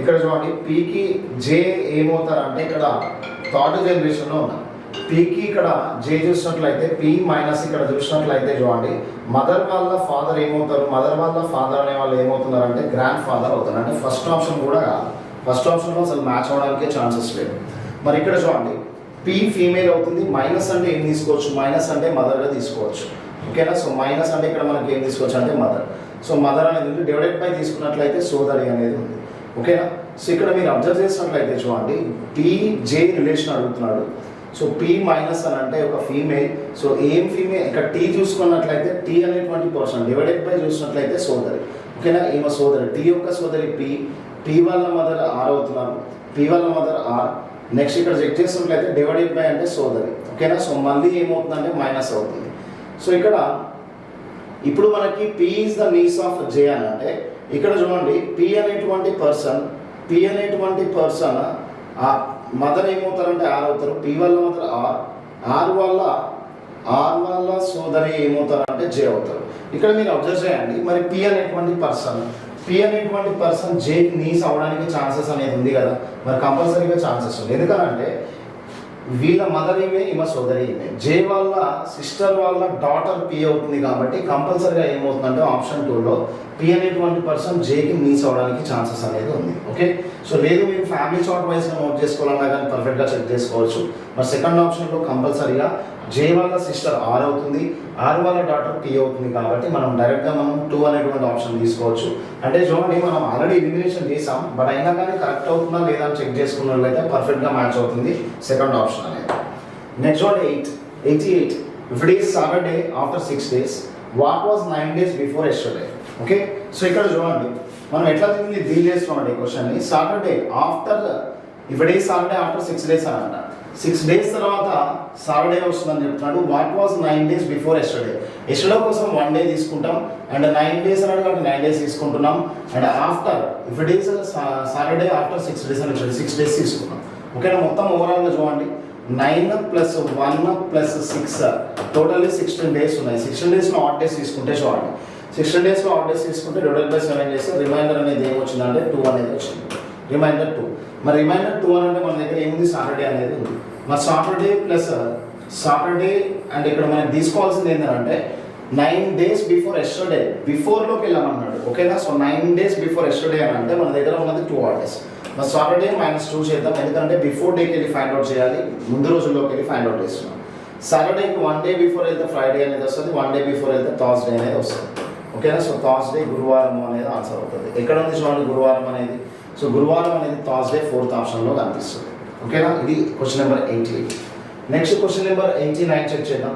S1: ఇక్కడ చూడండి పీకి జే ఏమవుతారంటే ఇక్కడ థర్డ్ జనరేషన్లో ఉన్నారు. పీకి ఇక్కడ జే చూసినట్లయితే పీ మైనస్ ఇక్కడ చూసినట్లయితే చూడండి మదర్ వాళ్ళ ఫాదర్ ఏమవుతారు? మదర్ వాళ్ళ ఫాదర్ అనే వాళ్ళు ఏమవుతున్నారు అంటే గ్రాండ్ ఫాదర్ అవుతారు. అంటే ఫస్ట్ ఆప్షన్ కూడా కాదు, ఫస్ట్ ఆప్షన్లో అసలు మ్యాచ్ అవడానికి ఛాన్సెస్ లేవు. మరి ఇక్కడ చూడండి పీ ఫీమేల్ అవుతుంది. మైనస్ అంటే ఏం తీసుకోవచ్చు? మైనస్ అంటే మదర్గా తీసుకోవచ్చు, ఓకేనా. సో మైనస్ అంటే ఇక్కడ మనకి ఏం తీసుకోవచ్చు అంటే మదర్. సో మదర్ అనేది ఉంది. డివైడెడ్ బై తీసుకున్నట్లయితే సోదరి అనేది ఉంది, ఓకేనా. సో ఇక్కడ మీరు అబ్జర్వ్ చేసినట్లయితే చూడండి పీ జే రిలేషన్ అడుగుతున్నాడు. సో పీ మైనస్ అని అంటే ఒక ఫీమేల్. సో ఏం ఫీమేల్? ఇక్కడ టీ చూసుకున్నట్లయితే టీ అనేటువంటి పర్సన్. డివైడెడ్ బై చూసినట్లయితే సోదరి, ఓకేనా. ఈమె సోదరి. టీ యొక్క సోదరి పీ వాళ్ళ మదర్ ఆర్ అవుతున్నారు. పీ వాళ్ళ మదర్ ఆర్. నెక్స్ట్ ఇక్కడ చెక్ చేసినట్లయితే డివైడెడ్ బై అంటే సోదరి, ఓకేనా. సో మళ్ళీ ఏమవుతుందంటే మైనస్ అవుతుంది. సో ఇక్కడ ఇప్పుడు మనకి P is the niece of J అని అంటే ఇక్కడ చూడండి పీ అనేటువంటి పర్సన్ ఆ మదర్ ఏమవుతారంటే ఆర్ అవుతారు. పీ వాళ్ళ మదర్ ఆర్ వాళ్ళ సోదరి ఏమవుతారంటే జే అవుతారు. ఇక్కడ మీరు అబ్జర్వ్ చేయండి. మరి పీ అనేటువంటి పర్సన్ జే నీస్ అవడానికి ఛాన్సెస్ అనేది ఉంది కదా. మరి కంపల్సరీగా ఛాన్సెస్ ఉంది. ఎందుకంటే వీళ్ళ మదర్ ఏమే, ఈమె సోదరి ఏమే. జే వాళ్ళ సిస్టర్ వాళ్ళ డాటర్ పీ అవుతుంది కాబట్టి కంపల్సరీగా ఏమవుతుందంటే ఆప్షన్ 2లో పీ అనేటువంటి పర్సన్ జేకి నీస్ అవడానికి ఛాన్సెస్ అనేది ఉంది, ఓకే. సో లేదు మీరు ఫ్యామిలీ చార్ట్ వైజ్గా నోట్ చేసుకోవాలన్నా కానీ పర్ఫెక్ట్గా చెక్ చేసుకోవచ్చు. మరి సెకండ్ ఆప్షన్లో కంపల్సరీగా జే వాళ్ళ సిస్టర్ ఆర్ అవుతుంది, ఆర్ వాళ్ళ డాటర్ పీ అవుతుంది కాబట్టి మనం డైరెక్ట్గా 2 అనేటువంటి ఆప్షన్ తీసుకోవచ్చు. అంటే చూడండి మనం ఆల్రెడీ ఎలిమినేషన్ చేసాం, బట్ అయినా కానీ కరెక్ట్ అవుతుందా లేదా అని చెక్ చేసుకున్నట్లయితే పర్ఫెక్ట్గా మ్యాచ్ అవుతుంది సెకండ్ ఆప్షన్ అనేది. Next one 88. If it is Saturday after 6 days, what was 9 days before yesterday, okay. So ఇక్కడ చూడండి మనం ఎట్లా డీల్ చేస్తున్నాం ఈ క్వశ్చన్ని. Saturday after if it is Saturday after 6 days అని అంట. 6 days తర్వాత సాటర్డే వస్తుందని చెప్తున్నాడు. What was 9 days before yesterday? Yesterday కోసం 1 day తీసుకుంటాం అండ్ 9 days అన్నాడు కాబట్టి 9 days తీసుకుంటున్నాం. And after if it is Saturday after 6 days అని వచ్చాడు, 6 days తీసుకున్నాం. ఓకేనా, మొత్తం ఓవరాల్గా చూడండి 9 + 1 + 6 టోటల్లీ 16 days ఉన్నాయి. 16 daysలో ఆడ్ డేస్ తీసుకుంటే చూడండి, 16 daysలో ఆడ్ డేస్ తీసుకుంటే /7 చేస్తే రిమైండర్ అనేది ఏమొచ్చిందంటే 2 అనేది వచ్చింది. రిమైండర్ 2. మరి రిమైండర్ 2 అని అంటే మన దగ్గర ఏముంది, సాటర్డే అనేది ఉంది. మరి సాటర్డే ప్లస్ సాటర్డే అండ్ ఇక్కడ మనం తీసుకోవాల్సింది ఏంటంటే 9 days బిఫోర్ ఎస్టర్డే, బిఫోర్లోకి వెళ్ళామన్నాడు. ఓకేనా, సో 9 days బిఫోర్ ఎస్టర్డే అని అంటే మన దగ్గర ఉన్నది 2 odd days. మరి సాటర్డే -2 చేద్దాం, ఎందుకంటే బిఫోర్ డేకి వెళ్ళి ఫైండ్ అవుట్ చేయాలి, ముందు రోజుల్లోకి వెళ్ళి ఫైండ్ అవుట్ చేస్తున్నాం. సాటర్డేకి 1 day బిఫోర్ వెళ్తే ఫ్రైడే అనేది వస్తుంది, 1 day బిఫోర్ వెళ్తే థర్స్డే అనేది వస్తుంది. ఓకేనా, సో థర్స్డే గురువారం అనేది ఆన్సర్ అవుతుంది. ఎక్కడ ఉంది చూడండి గురువారం అనేది, సో గురువారం అనేది థర్స్డే 4th ఆప్షన్లో కనిపిస్తుంది. ఓకేనా, ఇది question number 88. Next question number 89 check చేద్దాం.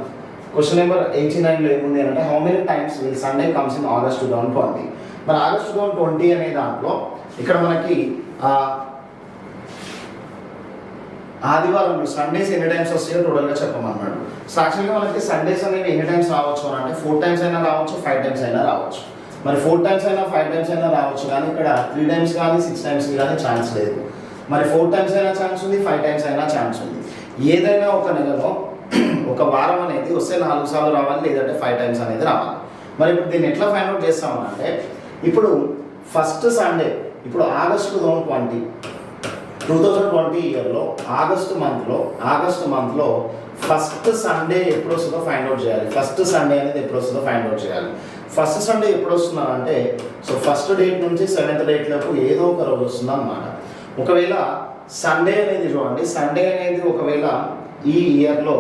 S1: క్వశ్చన్ నెంబర్ 89లో ఏముంది అంటే how many times will Sunday comes in August 2020? మరి August 2020 అనే దాంట్లో ఇక్కడ మనకి ఆదివారం సండేస్ ఎన్ని టైమ్స్ వస్తాయో టోటల్గా చెప్పమన్నాడు. సో యాక్చువల్గా మనకి సండేస్ అనేవి ఎన్ని టైమ్స్ రావచ్చు అని అంటే 4 times అయినా రావచ్చు, 5 times అయినా రావచ్చు. మరి 4 times అయినా 5 times అయినా రావచ్చు, కానీ ఇక్కడ 3 times కానీ 6 times కానీ ఛాన్స్ లేదు. మరి 4 times అయినా ఛాన్స్ ఉంది, 5 times అయినా ఛాన్స్ ఉంది. ఏదైనా ఒక నెలలో ఒక వారం అనేది వస్తే 4 సార్లు రావాలి, లేదంటే 5 times అనేది రావాలి. మరి ఇప్పుడు దీన్ని ఎట్లా ఫైండ్ అవుట్ చేస్తామని అంటే ఇప్పుడు ఫస్ట్ సండే, ఇప్పుడు August 2020 ఇయర్లో ఆగస్ట్ మంత్లో ఫస్ట్ సండే ఎప్పుడు వస్తుందో ఫైండ్ అవుట్ చేయాలి. ఫస్ట్ సండే అనేది ఎప్పుడు వస్తుందో ఫైండ్ అవుట్ చేయాలి. ఫస్ట్ సండే ఎప్పుడు వస్తుందంటే సో ఫస్ట్ డేట్ నుంచి 7th date లోపు ఏదో ఒక రోజు వస్తుంది అన్నమాట. ఒకవేళ సండే అనేది చూడండి, సండే అనేది ఒకవేళ ఈ ఇయర్లో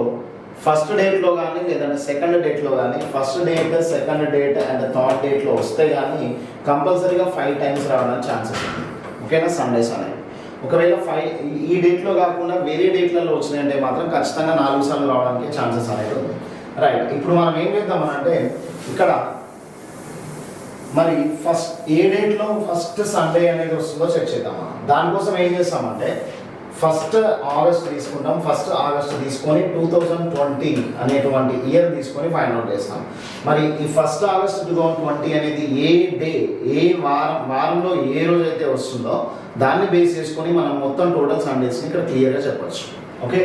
S1: ఫస్ట్ డేట్లో కానీ లేదంటే సెకండ్ డేట్లో కానీ, first date, second date and third డేట్లో వస్తే కానీ కంపల్సరీగా 5 times రావడానికి ఛాన్సెస్ ఉంది. ఓకేనా, సండేస్ అనేవి ఒకవేళ ఈ డేట్లో కాకుండా వేరే డేట్లలో వచ్చినాయంటే మాత్రం ఖచ్చితంగా 4 సార్లు రావడానికి ఛాన్సెస్ అనేది ఉంది. రైట్, ఇప్పుడు మనం ఏం చేద్దామనంటే ఇక్కడ మరి ఏ డేట్లో ఫస్ట్ సండే అనేది వస్తుందో చెక్ చేద్దాం. దానికోసం ఏం చేస్తామంటే ఫస్ట్ ఆగస్ట్ తీసుకుంటాం. ఫస్ట్ ఆగస్ట్ తీసుకొని 2020 అనేటువంటి ఇయర్ తీసుకొని ఫైండ్ అవుట్ చేస్తాం. మరి ఈ ఫస్ట్ ఆగస్ట్ 2020 అనేది ఏ డే, ఏ వారంలో ఏ రోజు అయితే వస్తుందో దాన్ని బేస్ చేసుకొని మనం మొత్తం టోటల్ సండేస్ని ఇక్కడ క్లియర్గా చెప్పచ్చు. ఓకే,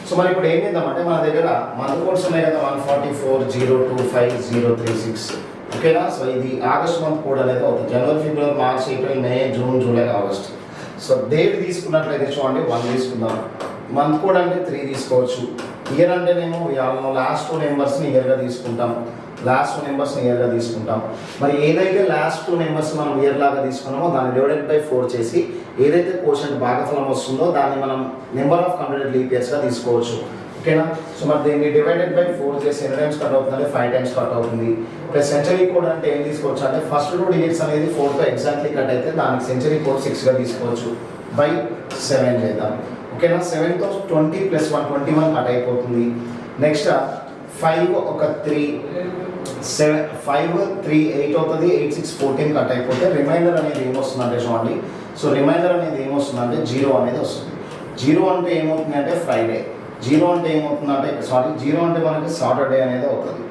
S1: సో మరి ఇప్పుడు ఏం చేద్దామంటే మన దగ్గర మంత్ కోడ్స్ ఉన్నాయి కదా, 144025036. ఓకేనా, సో ఇది ఆగస్ట్ మంత్ కోడ్ అనేది అవుతుంది. జనవరి, ఫిబ్రవరి, March, April, May, June, July, August. So date తీసుకున్నట్లయితే చూడండి 1 తీసుకుందాం. మంత్ కోడ్ అంటే 3 తీసుకోవచ్చు. ఇయర్ అంటేనేమో లాస్ట్ 2 నెంబర్స్ని ఇయర్గా తీసుకుంటాం. మరి ఏదైతే లాస్ట్ 2 నెంబర్స్ మనం ఇయర్ లాగా తీసుకున్నామో దాన్ని /4 చేసి ఏదైతే కోషంట్ భాగఫలం వస్తుందో దాన్ని మనం నెంబర్ ఆఫ్ కంప్లీటెడ్ లీప్ ఇయర్స్గా తీసుకోవచ్చు. ఓకేనా, సో మరి దీన్ని /4 చేసి ఎన్ని టైమ్స్ కట్ అవుతుంది, 5 times కట్ అవుతుంది. ప్లస్ సెంచరీ కోడ్ అంటే ఏం తీసుకోవచ్చు అంటే ఫస్ట్ 2 digits అనేది 4తో ఎగ్జాక్ట్లీ కట్ అయితే దానికి సెంచరీ కోడ్ 6గా తీసుకోవచ్చు. /7 చేద్దాం. ఓకేనా, 7తో 20 + 1 21 కట్ అయిపోతుంది. నెక్స్ట్ 5 ఒక 3 7 5 3 8 అవుతుంది. 8 6 14 కట్ అయిపోతే రిమైండర్ అనేది ఏమొస్తుందంటే చూడండి, సో రిమైండర్ అనేది ఏమొస్తుందంటే 0 అనేది వస్తుంది. 0 అంటే ఏమవుతుంది అంటే ఫ్రైడే. 0 అంటే ఏమవుతుందంటే 0 అంటే మనకి సాటర్డే అనేది అవుతుంది.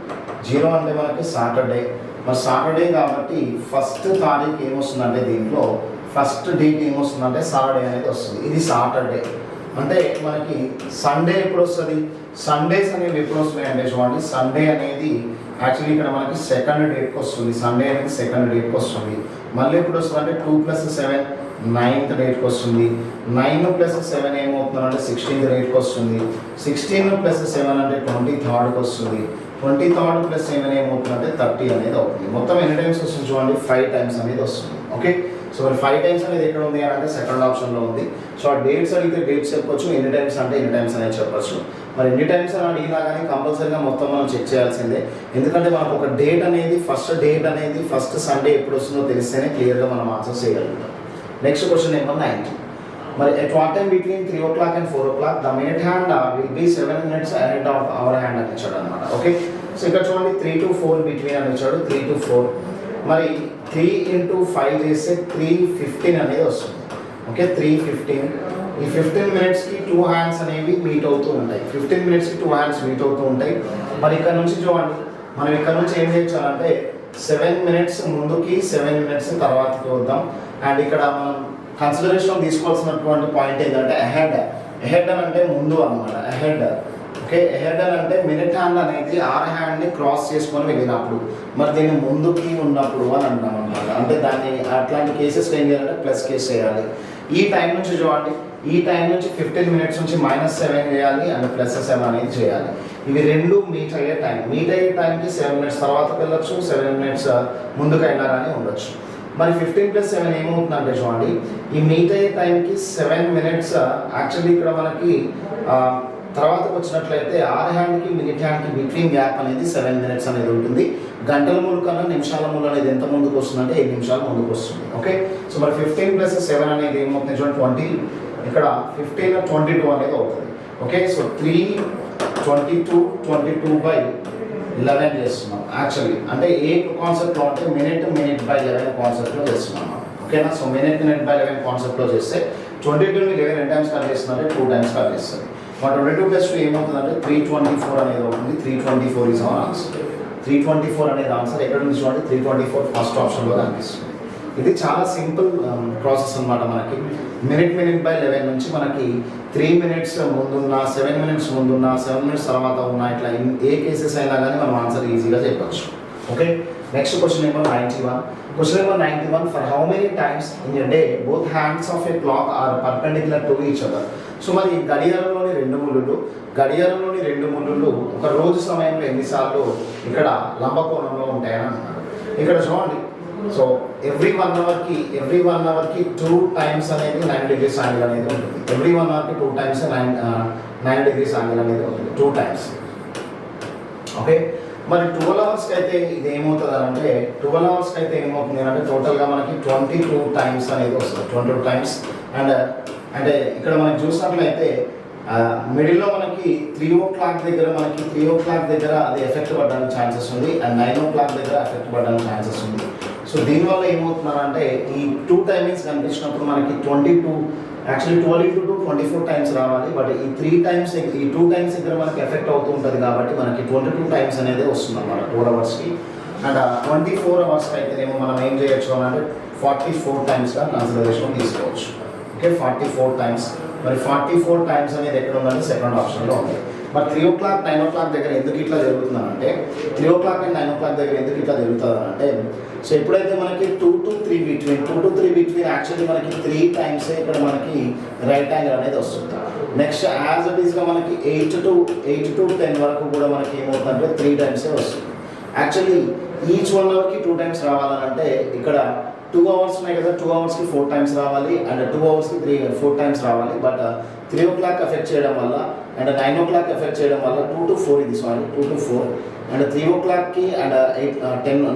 S1: 0 అంటే మనకి సాటర్డే. మరి సాటర్డే కాబట్టి ఫస్ట్ తారీఖు ఏమొస్తుందంటే దీంట్లో ఫస్ట్ డేట్ ఏమొస్తుందంటే సాటర్డే అనేది వస్తుంది. ఇది సాటర్డే. అంటే మనకి సండే ఎప్పుడు వస్తుంది, సండేస్ అనేవి ఎప్పుడు వస్తున్నాయి అంటే చూడండి, సండే అనేది యాక్చువల్లీ ఇక్కడ మనకి సెకండ్ డేట్కి వస్తుంది. సండే అనేది సెకండ్ డేట్కి వస్తుంది. మళ్ళీ ఎప్పుడు వస్తుంది అంటే 2 + 7 9th డేట్కి వస్తుంది. 9 + 7 ఏమవుతుందంటే 16th డేట్కి వస్తుంది. 16 + 7 అంటే 23rd వస్తుంది. 23rd + 7 ఏమవుతుందంటే 30 అనేది అవుతుంది. మొత్తం ఎన్ని టైమ్స్ వస్తుంది చూడండి, 5 times అనేది వస్తుంది. ఓకే, సో మరి 5 times అనేది ఎక్కడ ఉంది అంటే సెకండ్ ఆప్షన్లో ఉంది. సో ఆ డేట్స్ అడిగితే డేట్స్ చెప్పొచ్చు, ఎన్ని టైమ్స్ అంటే ఎన్ని టైమ్స్ అనేది చెప్పొచ్చు. మరి ఎన్ని టైమ్స్ అని అడిగినా కానీ కంపల్సరీగా మొత్తం మనం చెక్ చేయాల్సిందే. ఎందుకంటే మనకు ఒక డేట్ అనేది ఫస్ట్ సండే ఎప్పుడు వస్తుందో తెలిస్తేనే క్లియర్గా మనం ఆన్సర్ చేయగలుగుతాం. Next question number 90. మరి at what time between 3 o'clock and 4 o'clock the minute hand will be 7 minutes ahead of our hand అని ఇచ్చాడు అనమాట. ఓకే, సో ఇక్కడ చూడండి 3 to 4 బిట్వీన్ అని ఇచ్చాడు. 3 to 4 మరి 3 × 5 చేస్తే 315 అనేది వస్తుంది. ఓకే, 315 ఈ 15 మినిట్స్కి 2 హ్యాండ్స్ అనేవి మీట్ అవుతూ ఉంటాయి. 15 మినిట్స్కి 2 హ్యాండ్స్ మీట్ అవుతూ ఉంటాయి. మరి ఇక్కడ నుంచి చూడండి, మనం ఇక్కడ నుంచి ఏం చేయాలంటే 7 మినిట్స్ ముందుకి 7 మినిట్స్ తర్వాతకి వద్దాం. అండ్ ఇక్కడ మనం కన్సిడరేషన్ తీసుకోవాల్సినటువంటి పాయింట్ ఏంటంటే అహెడ్ అని అంటే ముందు అనమాట. అహెడ్ ఓకే, అహెడ్ అని అంటే మినిట్ హ్యాండ్ అనేది ఆర్ హ్యాండ్ని క్రాస్ చేసుకొని వెళ్ళినప్పుడు, మరి దీన్ని ముందుకి ఉన్నప్పుడు అని అంటున్నాం అనమాట. అంటే దాన్ని అట్లాంటి కేసెస్ ఏం చేయాలంటే ప్లస్ కేస్ చేయాలి. ఈ టైం నుంచి చూడండి, ఈ టైం నుంచి 15 మినిట్స్ నుంచి -7 చేయాలి అండ్ +7 అనేది చేయాలి. ఇవి రెండు మీట్ అయ్యే టైంకి 7 మినిట్స్ తర్వాతకి వెళ్ళొచ్చు, 7 మినిట్స్ ముందుకైనా కానీ ఉండొచ్చు. మరి 15 + 7 ఏమవుతుందంటే చూడండి, ఈ మీట్ అయ్యే టైంకి 7 మినిట్స్ యాక్చువల్లీ ఇక్కడ మనకి తర్వాతకు వచ్చినట్లయితే ఆర్ హ్యాండ్కి మినిట్ హ్యాండ్కి బిట్వీన్ గ్యాప్ అనేది 7 మినిట్స్ అనేది ఉంటుంది. గంటల మూడు కన్నా నిమిషాల మూడు అనేది ఎంత ముందుకు వస్తుందంటే 7 నిమిషాలు ముందుకు వస్తుంది. ఓకే, సో మరి 15 + 7 అనేది ఏమవుతుంది చూడండి 20, ఇక్కడ 15 + 22 అనేది అవుతుంది. ఓకే, సో 3 22 చేస్తున్నాం యాక్చువల్లీ. అంటే ఏ కాన్సెప్ట్లో అంటే మినిట్/11 కాన్సెప్ట్లో చేస్తున్నాం. ఓకేనా, సో మినిట్/11 కాన్సెప్ట్లో చేస్తే 22ని 11 ఎన్ని టైమ్స్ కట్ చేస్తుందంటే 2 టైమ్స్ కట్ చేస్తుంది. 22 + 2 ఏమవుతుందంటే 324 అనేది అవుతుంది. 324 ఈజ్ అవర్ ఆన్సర్. 324 అనేది ఆన్సర్. ఎక్కడ నుంచి చూడండి 324 ఫస్ట్ ఆప్షన్లో కనిపిస్తుంది. ఇది చాలా సింపుల్ ప్రాసెస్ అనమాట. మనకి మినిట్/11 నుంచి మనకి 3 మినిట్స్ ముందున్న, 7 మినిట్స్ ముందున్న, 7 మినిట్స్ తర్వాత ఉన్న, ఇట్లా ఏ కేసెస్ అయినా కానీ మనం ఆన్సర్ ఈజీగా చెప్పచ్చు. Okay, next question number 91. Question number 91, for how many times in a day both hands of a clock are perpendicular to each other? So మరి గడియారంలోని రెండు ముళ్ళులు ఒక రోజు సమయంలో ఎన్నిసార్లు ఇక్కడ లంబకోణంలో ఉంటాయని అంటున్నారు. ఇక్కడ చూడండి, సో ఎవ్రీ వన్ అవర్కి 2 టైమ్స్ అనేది 9 degrees యాంగిల్ అనేది ఉంటుంది. ఎవ్రీ 1 అవర్కి 2 టైమ్స్ 9 degrees యాంగిల్ అనేది ఉంటుంది, 2 టైమ్స్. ఓకే, మరి 12 అవర్స్కి అయితే ఇది ఏమవుతుంది అంటే 12 అవర్స్కి అయితే ఏమవుతుంది అంటే టోటల్గా మనకి 22 టైమ్స్ అనేది వస్తుంది, 22 టైమ్స్. అండ్ అంటే ఇక్కడ మనం చూసినట్లయితే మిడిల్లో మనకి 3 o'clock దగ్గర అది ఎఫెక్ట్ పడడానికి ఛాన్సెస్ ఉంది. అండ్ 9 o'clock దగ్గర ఎఫెక్ట్ పడడానికి ఛాన్సెస్ ఉంది. సో దీనివల్ల ఏమవుతున్నారంటే ఈ 2 టైమింగ్స్ కనిపించినప్పుడు మనకి 22 యాక్చువల్లీ 12 × 2 24 టైమ్స్ రావాలి. బట్ ఈ 2 టైమ్స్ ఇక్కడ మనకి ఎఫెక్ట్ అవుతూ ఉంటుంది కాబట్టి మనకి 22 టైమ్స్ అనేది వస్తుంది అన్నమాట 2 అవర్స్కి. అండ్ 24 అవర్స్కి అయితేనేమో మనం ఏం చేయొచ్చు అని అంటే 44 టైమ్స్గా కన్సిడరేషన్ తీసుకోవచ్చు. Okay, 44 times. మరి 44 టైమ్స్ అనేది ఎక్కడ ఉందంటే సెకండ్ ఆప్షన్లో ఉంది. మరి 3 o'clock 9 o'clock దగ్గర ఎందుకు ఇట్లా జరుగుతుందంటే 3 o'clock అండ్ 9 o'clock దగ్గర ఎందుకు ఇట్లా జరుగుతుందంటే సో ఎప్పుడైతే మనకి 2 to 3 బిట్వీన్ యాక్చువల్లీ మనకి 3 టైమ్స్ ఇక్కడ మనకి రైట్ యాంగిల్ అనేది వస్తుంది. నెక్స్ట్ యాజ్ ఇట్ ఈస్గా మనకి 8 to 10 వరకు కూడా మనకి ఏమవుతుందంటే 3 టైమ్సే వస్తుంది. యాక్చువల్లీ ఈచ్ 1 అవర్కి 2 టైమ్స్ రావాలంటే ఇక్కడ 2 అవర్స్ ఉన్నాయి కదా, 2 అవర్స్కి 4 టైమ్స్ రావాలి అండ్ 2 అవర్స్కి 4 టైమ్స్ రావాలి. బట్ 3 o'clock ఎఫెక్ట్ చేయడం వల్ల అండ్ 9 o'clock ఎఫెక్ట్ చేయడం వల్ల 2 to 4 అండ్ 3 o'clockకి అండ్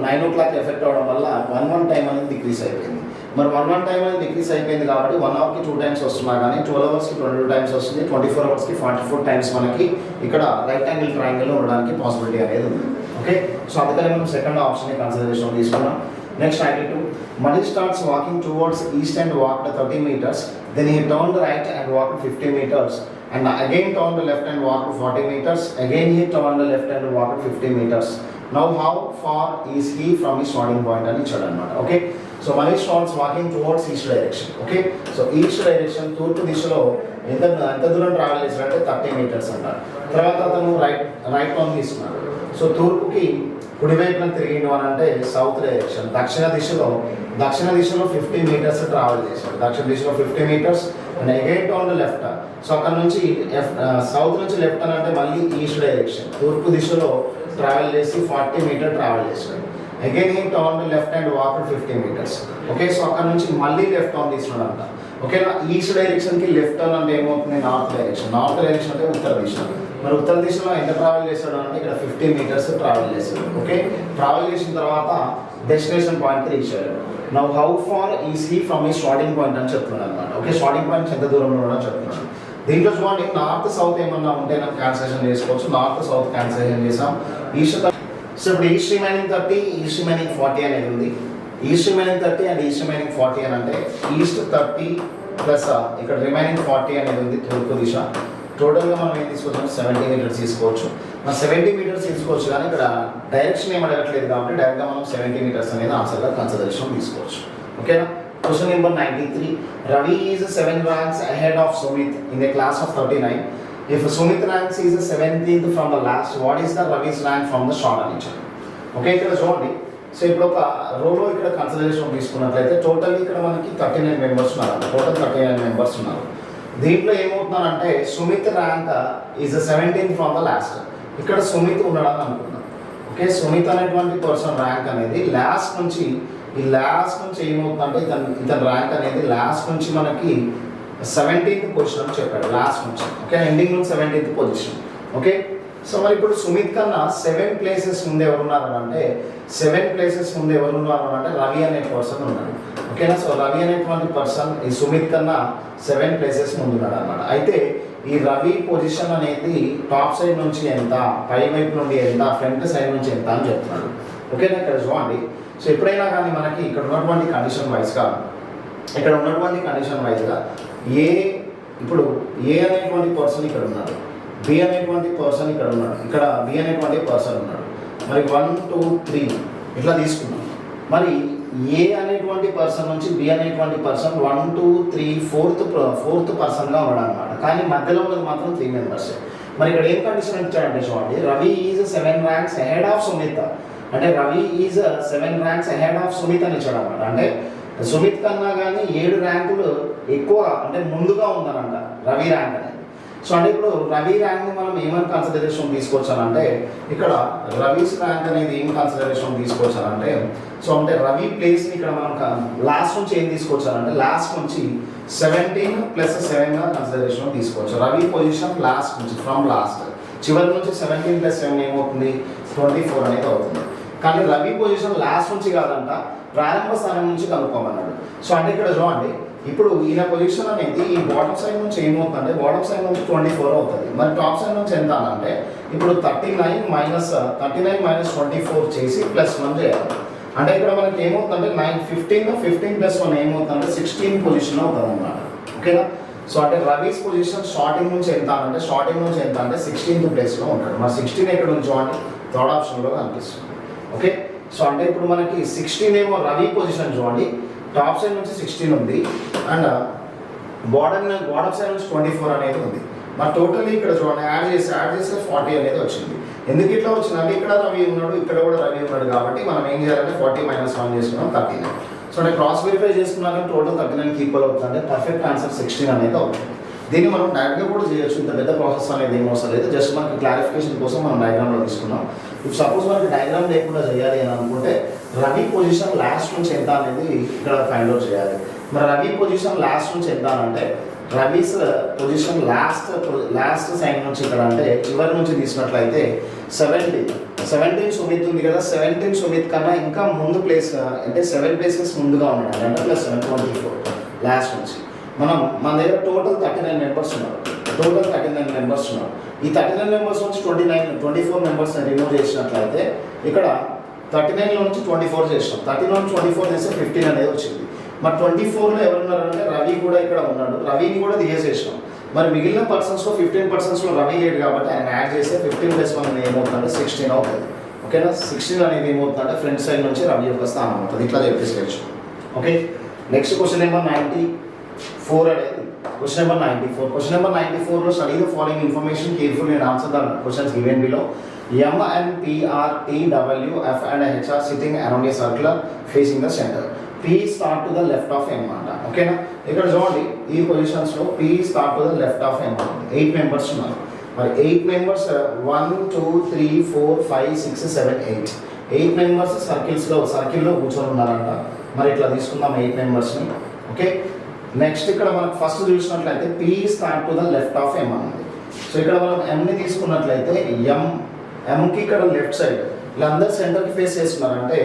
S1: 9 o'clock ఎఫెక్ట్ అవ్వడం వల్ల 1 టైం అనేది డిక్రీస్ అయిపోయింది. మరి 1 టైం అనేది డిక్రీస్ అయిపోయింది కాబట్టి 1 అవర్కి 2 టైమ్స్ వస్తున్నా కానీ 12 అవర్స్కి 22 టైమ్స్ వస్తుంది, 24 అవర్స్కి 44 టైమ్స్ మనకి ఇక్కడ రైట్ యాంగిల్ ట్రయాంగిల్లో ఉండడానికి పాసిబిలిటీ అనేది ఉంది. ఓకే, సో అందుకని మనం సెకండ్ ఆప్షన్ని కన్సిడరేషన్ తీసుకున్నాం. Next 92, Mani starts walking towards east and walked 30 meters. Then he turned right and walked 50 meters. And again turned left and walked 40 meters. Again he turned left and walked 50 meters. Now how far is he from his starting point? And okay, so Mani starts walking towards east direction. Okay, so east direction తూర్పు దిశలో ఎంత దూరం travel చేశారంటే 30 meters అంటారు. తర్వాత అతను right turn తీసుకున్నాడు. So తూర్పుకి కుడివైపున తిరిగిండు అని అంటే సౌత్ డైరెక్షన్, దక్షిణ దిశలో 50 meters ట్రావెల్ చేశాడు. దక్షిణ దిశలో 50 meters and again turn left. So అక్కడ నుంచి సౌత్ నుంచి లెఫ్ట్ అని అంటే మళ్ళీ ఈస్ట్ డైరెక్షన్, తూర్పు దిశలో ట్రావెల్ చేసి 40 meters ట్రావెల్ చేశాడు. Again he turn left and walked 50 meters. Okay, so అక్కడ నుంచి మళ్ళీ లెఫ్ట్ టర్న్ తీసుకున్నాడు అంట. ఓకేనా, ఈస్ట్ డైరెక్షన్కి లెఫ్ట్ టర్న్ అంటే ఏమవుతుంది నార్త్ డైరెక్షన్ అంటే ఉత్తర దిశ. మరి ఉత్తర దిశలో ఎంత ట్రావెల్ చేశాడు అంటే ఇక్కడ 50 meters ట్రావెల్ చేశాడు. ఓకే, ట్రావెల్ చేసిన తర్వాత డెస్టినేషన్ పాయింట్కి రీచ్ అయ్యాడు. Now how far is he from ఈ స్టార్టింగ్ పాయింట్ అని చెప్తున్నాడు అనమాట. ఓకే, స్టార్టింగ్ పాయింట్ ఎంత దూరంలో ఉన్నాడో చెప్తున్నాడు. దీంట్లో చూడండి నార్త్ సౌత్ ఏమన్నా ఉంటే నాకు క్యాన్సిలేషన్ చేసుకోవచ్చు. నార్త్ సౌత్ క్యాన్సిలేషన్ చేసాం. ఈస్ట్, సో ఇప్పుడు ఈస్ట్ రిమైనింగ్ 30, ఈస్ట్ రిమైనింగ్ 40 అనేది ఉంది. East remaining 30 and east remaining 40 అని అంటే ఈస్ట్ 30 ప్లస్ ఇక్కడ రిమైనింగ్ 40 అనేది ఉంది తూర్పు దిశ. టోటల్గా మనం ఏం తీసుకోవచ్చు 70 మీటర్స్ తీసుకోవచ్చు. మనం 70 మీటర్స్ తీసుకోవచ్చు, కానీ ఇక్కడ డైరెక్షన్ ఏం అడగట్లేదు కాబట్టి డైరెక్ట్గా మనం 70 మీటర్స్ అనేది ఆన్సర్గా కన్సిడరేషన్ తీసుకోవచ్చు. ఓకేనా. Question number 93. Ravi is 7 ranks ahead of Sumit in a class of 39. If Sumit ranks is 17th from the last, what is the Ravi's rank from the short అని ఇచ్చారు. ఓకే, ఇక్కడ చూడండి. So ఇప్పుడు ఒక రోలో ఇక్కడ కన్సిడరేషన్ తీసుకున్నట్లయితే total ఇక్కడ మనకి 39 మెంబర్స్ ఉన్నారు. టోటల్ 39 మెంబర్స్ ఉన్నారు. దీంట్లో ఏమవుతుందంటే Sumit rank is 17th from the last. ఇక్కడ సుమిత్ ఉన్నాడని అనుకున్నాం. ఓకే, సుమిత్ అనేటువంటి పర్సన్ ర్యాంక్ అనేది లాస్ట్ నుంచి ఏమవుతుందంటే ఇతని ర్యాంక్ అనేది లాస్ట్ నుంచి మనకి 17th పొజిషన్ అని చెప్పాడు. లాస్ట్ నుంచి ఓకే, ఎండింగ్ నుంచి 17th పొజిషన్. ఓకే, సో మరి ఇప్పుడు సుమిత్ కన్నా 7 ప్లేసెస్ ముందు ఎవరున్నారు అంటే 7 ప్లేసెస్ ముందు ఎవరున్నారు అంటే రవి అనే పర్సన్ ఉన్నాడు. ఓకేనా. సో రవి అనేటువంటి పర్సన్ ఈ సుమిత్ కన్నా 7 ప్లేసెస్ ముందు ఉన్నాడు అనమాట. అయితే ఈ రవి పొజిషన్ అనేది టాప్ సైడ్ నుంచి ఎంత, పై వైపు నుండి ఎంత, ఫ్రంట్ సైడ్ నుంచి ఎంత అని చెప్తున్నాడు. ఓకేనా. ఇక్కడ చూడండి. సో ఎప్పుడైనా కానీ మనకి ఇక్కడ ఉన్నటువంటి కండిషన్ వైజ్గా ఇప్పుడు ఏ అనేటువంటి పర్సన్ ఇక్కడ ఉన్నాడు, బి అనేటువంటి పర్సన్ ఇక్కడ ఉన్నాడు, ఇక్కడ బి అనేటువంటి పర్సన్ ఉన్నాడు. మరి 1 2 3 ఇట్లా తీసుకున్నాం. మరి ఏ అనేటువంటి పర్సన్ నుంచి బి అనేటువంటి పర్సన్ 1 2 3 ఫోర్త్ పర్సన్గా ఉన్నాడు అనమాట. కానీ మధ్యలో ఉన్నది మాత్రం 3 మెంబర్స్. మరి ఇక్కడ ఏం కండిషన్ ఇచ్చాడంటే చూడండి, Ravi is 7 ranks ahead of Sumit. అంటే Ravi is 7 ranks ahead of Sumit అని ఇచ్చాడు అనమాట. అంటే సుమిత్ కన్నా కానీ 7 ర్యాంకులు ఎక్కువ అంటే ముందుగా ఉందనంట రవి ర్యాంక్ అనేది. సో అంటే ఇప్పుడు రవి ర్యాంక్ని మనం ఏమని కన్సిడరేషన్ తీసుకోవచ్చానంటే ఇక్కడ రవీస్ ర్యాంక్ అనేది ఏం కన్సిడరేషన్ తీసుకోవచ్చానంటే సో అంటే రవి ప్లేస్ని ఇక్కడ మనం లాస్ట్ నుంచి ఏం తీసుకోవచ్చానంటే లాస్ట్ నుంచి 17 + 7గా కన్సిడరేషన్ తీసుకోవచ్చు. రవి పొజిషన్ లాస్ట్ నుంచి ఫ్రమ్ లాస్ట్ చివరి నుంచి 17 + 7 ఏమవుతుంది 24 అనేది అవుతుంది. కానీ రవి పొజిషన్ లాస్ట్ నుంచి కాదంట, ప్రారంభ స్థానం నుంచి కనుక్కోమన్నాడు. సో అంటే ఇక్కడ చూడండి, ఇప్పుడు ఈయన పొజిషన్ అనేది ఈ బాటమ్ సైడ్ నుంచి ఏమవుతుందంటే బాటమ్ సైడ్ నుంచి 24 అవుతుంది. మరి టాప్ సైడ్ నుంచి ఎంత అంటే ఇప్పుడు 39 - 24 చేసి +1 చేయాలి. అంటే ఇక్కడ మనకి ఏమవుతుందంటే 15 + 1 ఏమవుతుందంటే 16 పొజిషన్ అవుతుంది అన్నమాట. ఓకేనా. సో అంటే రవీస్ పొజిషన్ స్టార్టింగ్ నుంచి ఎంత అంటే 16th ప్లేస్లో ఉంటాడు. మరి 16 ఎక్కడ నుంచి చూడండి, థర్డ్ ఆప్షన్లో కనిపిస్తుంది. ఓకే, సో అంటే ఇప్పుడు మనకి 16 ఏమో రవి పొజిషన్ చూడండి, టాప్ సైడ్ నుంచి 16 ఉంది అండ్ బాటమ్ సైడ్ నుంచి 24 అనేది ఉంది. మరి టోటల్లీ ఇక్కడ చూడండి యాడ్ చేస్తే 40 అనేది వచ్చింది. ఎందుకు ఇట్లా వచ్చిందంటే ఇక్కడ రవి ఉన్నాడు, ఇక్కడ కూడా రవి ఉన్నాడు కాబట్టి మనం ఏం చేయాలంటే 40 - 1 చేసుకున్నాం 39. సో అంటే క్రాస్ వెరిఫై చేసుకున్నాక టోటల్ 39కి ఈక్వల్ అవుతుంది. అంటే పర్ఫెక్ట్ ఆన్సర్ 16 అనేది అవుతుంది. దీన్ని మనం డైరెక్ట్గా కూడా చేయొచ్చు, ఇంత పెద్ద ప్రాసెస్ అనేది ఏం అవసరం లేదు. జస్ట్ మనకి క్లారిఫికేషన్ కోసం మనం డయాగ్రామ్లో తీసుకున్నాం. ఇప్పుడు సపోజ్ మనకి డయాగ్రామ్ లేకుండా చేయాలి అని అనుకుంటే రవి పొజిషన్ లాస్ట్ నుంచి ఎంత అనేది ఇక్కడ ఫైండ్ అవుట్ చేయాలి. మరి రవి పొజిషన్ లాస్ట్ నుంచి ఎంత అంటే రవీస్ పొజిషన్ లాస్ట్ సైడ్ నుంచి ఇక్కడ అంటే చివరి నుంచి తీసుకున్నట్లయితే 17 సుమిత్ ఉంది కదా, 17 సుమిత్ కన్నా ఇంకా ముందు ప్లేస్ అంటే 7 ప్లేసెస్ ముందుగా ఉన్నాడు అంటే +7 24 లాస్ట్ నుంచి. మన దగ్గర టోటల్ 39 మెంబర్స్ ఉన్నారు. ఈ 39 మెంబర్స్ నుంచి 24 మెంబర్స్ని రిమూవ్ చేసినట్లయితే ఇక్కడ 39లో నుంచి 24 చేసినాం. 30లో నుంచి 24 చేస్తే 15 అనేది వచ్చింది. మరి 24లో ఎవరున్నారంటే రవి కూడా ఇక్కడ ఉన్నాడు, రవిని కూడా తీసేసినాం. మరి మిగిలిన పర్సన్స్లో 15% రవి లేడు కాబట్టి ఆయన యాడ్ చేస్తే 15 + 1 అనేది ఏమవుతుందంటే 16 అవుతుంది. ఓకేనా. 16 అనేది ఏమవుతుందంటే ఫ్రంట్ సైడ్ నుంచి రవి యొక్క స్థానం అవుతుంది. ఇట్లా చెప్పేసుకోవచ్చు. ఓకే, నెక్స్ట్ క్వశ్చన్ నెంబర్ 94 అనేది క్వశ్చన్ నెంబర్ 94. క్వశ్చన్ నెంబర్ 94లో study the following information carefully and answer the questions given below. M and P are T, W, F and H are sitting around a circle facing the center. P start to the left of M అంట. ఓకేనా. ఇక్కడ చూడండి ఈ పొజిషన్స్లో P start to the left of M. 8 members ఉన్నారు. మరి 8 members 1 2 3 4 5 6 7 8 members సర్కిల్లో కూర్చొని ఉన్నారంట. మరి ఇట్లా తీసుకుందాం 8 మెంబర్స్ని. ఓకే, నెక్స్ట్ ఇక్కడ మనకు ఫస్ట్ చూసినట్లయితే P start to the left of M అన్నది. సో ఇక్కడ మనం Mని తీసుకున్నట్లయితే ఎంకి ఇక్కడ లెఫ్ట్ సైడ్ వీళ్ళందరూ సెంటర్కి ఫేస్ చేస్తున్నారంటే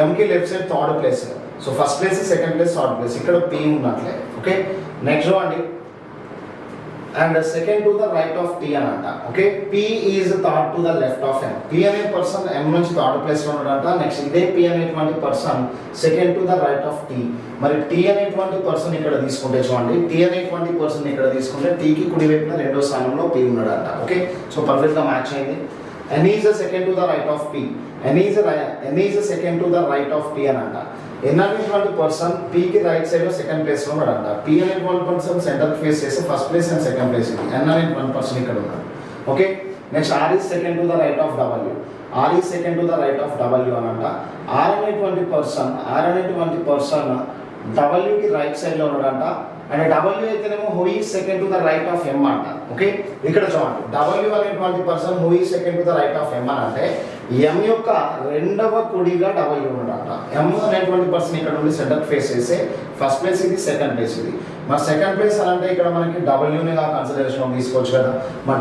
S1: ఎంకి left side third place. So first place, second place, third place. ఇక్కడ P ఉన్నట్లే. ఓకే, నెక్స్ట్ చూడండి and second to the right of T అని అంట. Okay, P is third to the left of M. P అనే person M నుంచి third place లో ఉన్నాడంట. Next ఇదే పి అనేటువంటి person second to the right of T. మరి టీ అనేటువంటి పర్సన్ ఇక్కడ తీసుకుంటే చూడండి, టీ అనేటువంటి పర్సన్ ఇక్కడ తీసుకుంటే టీకి కుడి వైపున రెండో స్థానంలో పి ఉన్నాడంట. ఓకే, సో పర్ఫెక్ట్ గా మ్యాచ్ అయింది. N is second to the right of P. N is second to the right of P అని అంట. ఎన్ అనేటువంటి పర్సన్ పీకి రైట్ సైడ్ లో సెకండ్ ప్లేస్ లో ఉన్నాడంట. పి అనేటువంటి పర్సన్ సెంటర్ ఫేస్ చేసి first place and second place ఇది. ఎన్ అనేటువంటి పర్సన్ ఇక్కడ ఉన్నాడు. Okay, next R is second to the right of W. R is second to the right of W అని అంట. ఆర్ అనేటువంటి పర్సన్ డబ్ల్యూకి రైట్ సైడ్ లో ఉన్నాడంట. అండ్ డబ్ల్యూ అయితేనేమో who is second to the right of M అంట. Okay, ఇక్కడ చూడండి, W అనేటువంటి person who is second to the right of M అని అంటే ఎం యొక్క రెండవ కుడిగా డబ్ల్యూ ఉన్నాడంట. ఎం అనేటువంటి పర్సన్ ఇక్కడ నుండి సెంటర్ ఫేస్ చేస్తే ఫస్ట్ ప్లేస్ ఇది, సెకండ్ ప్లేస్ ఇది. మరి సెకండ్ ప్లేస్ అని అంటే ఇక్కడ మనకి డబ్ల్యూని కన్సిడరేషన్ తీసుకోవచ్చు కదా. మా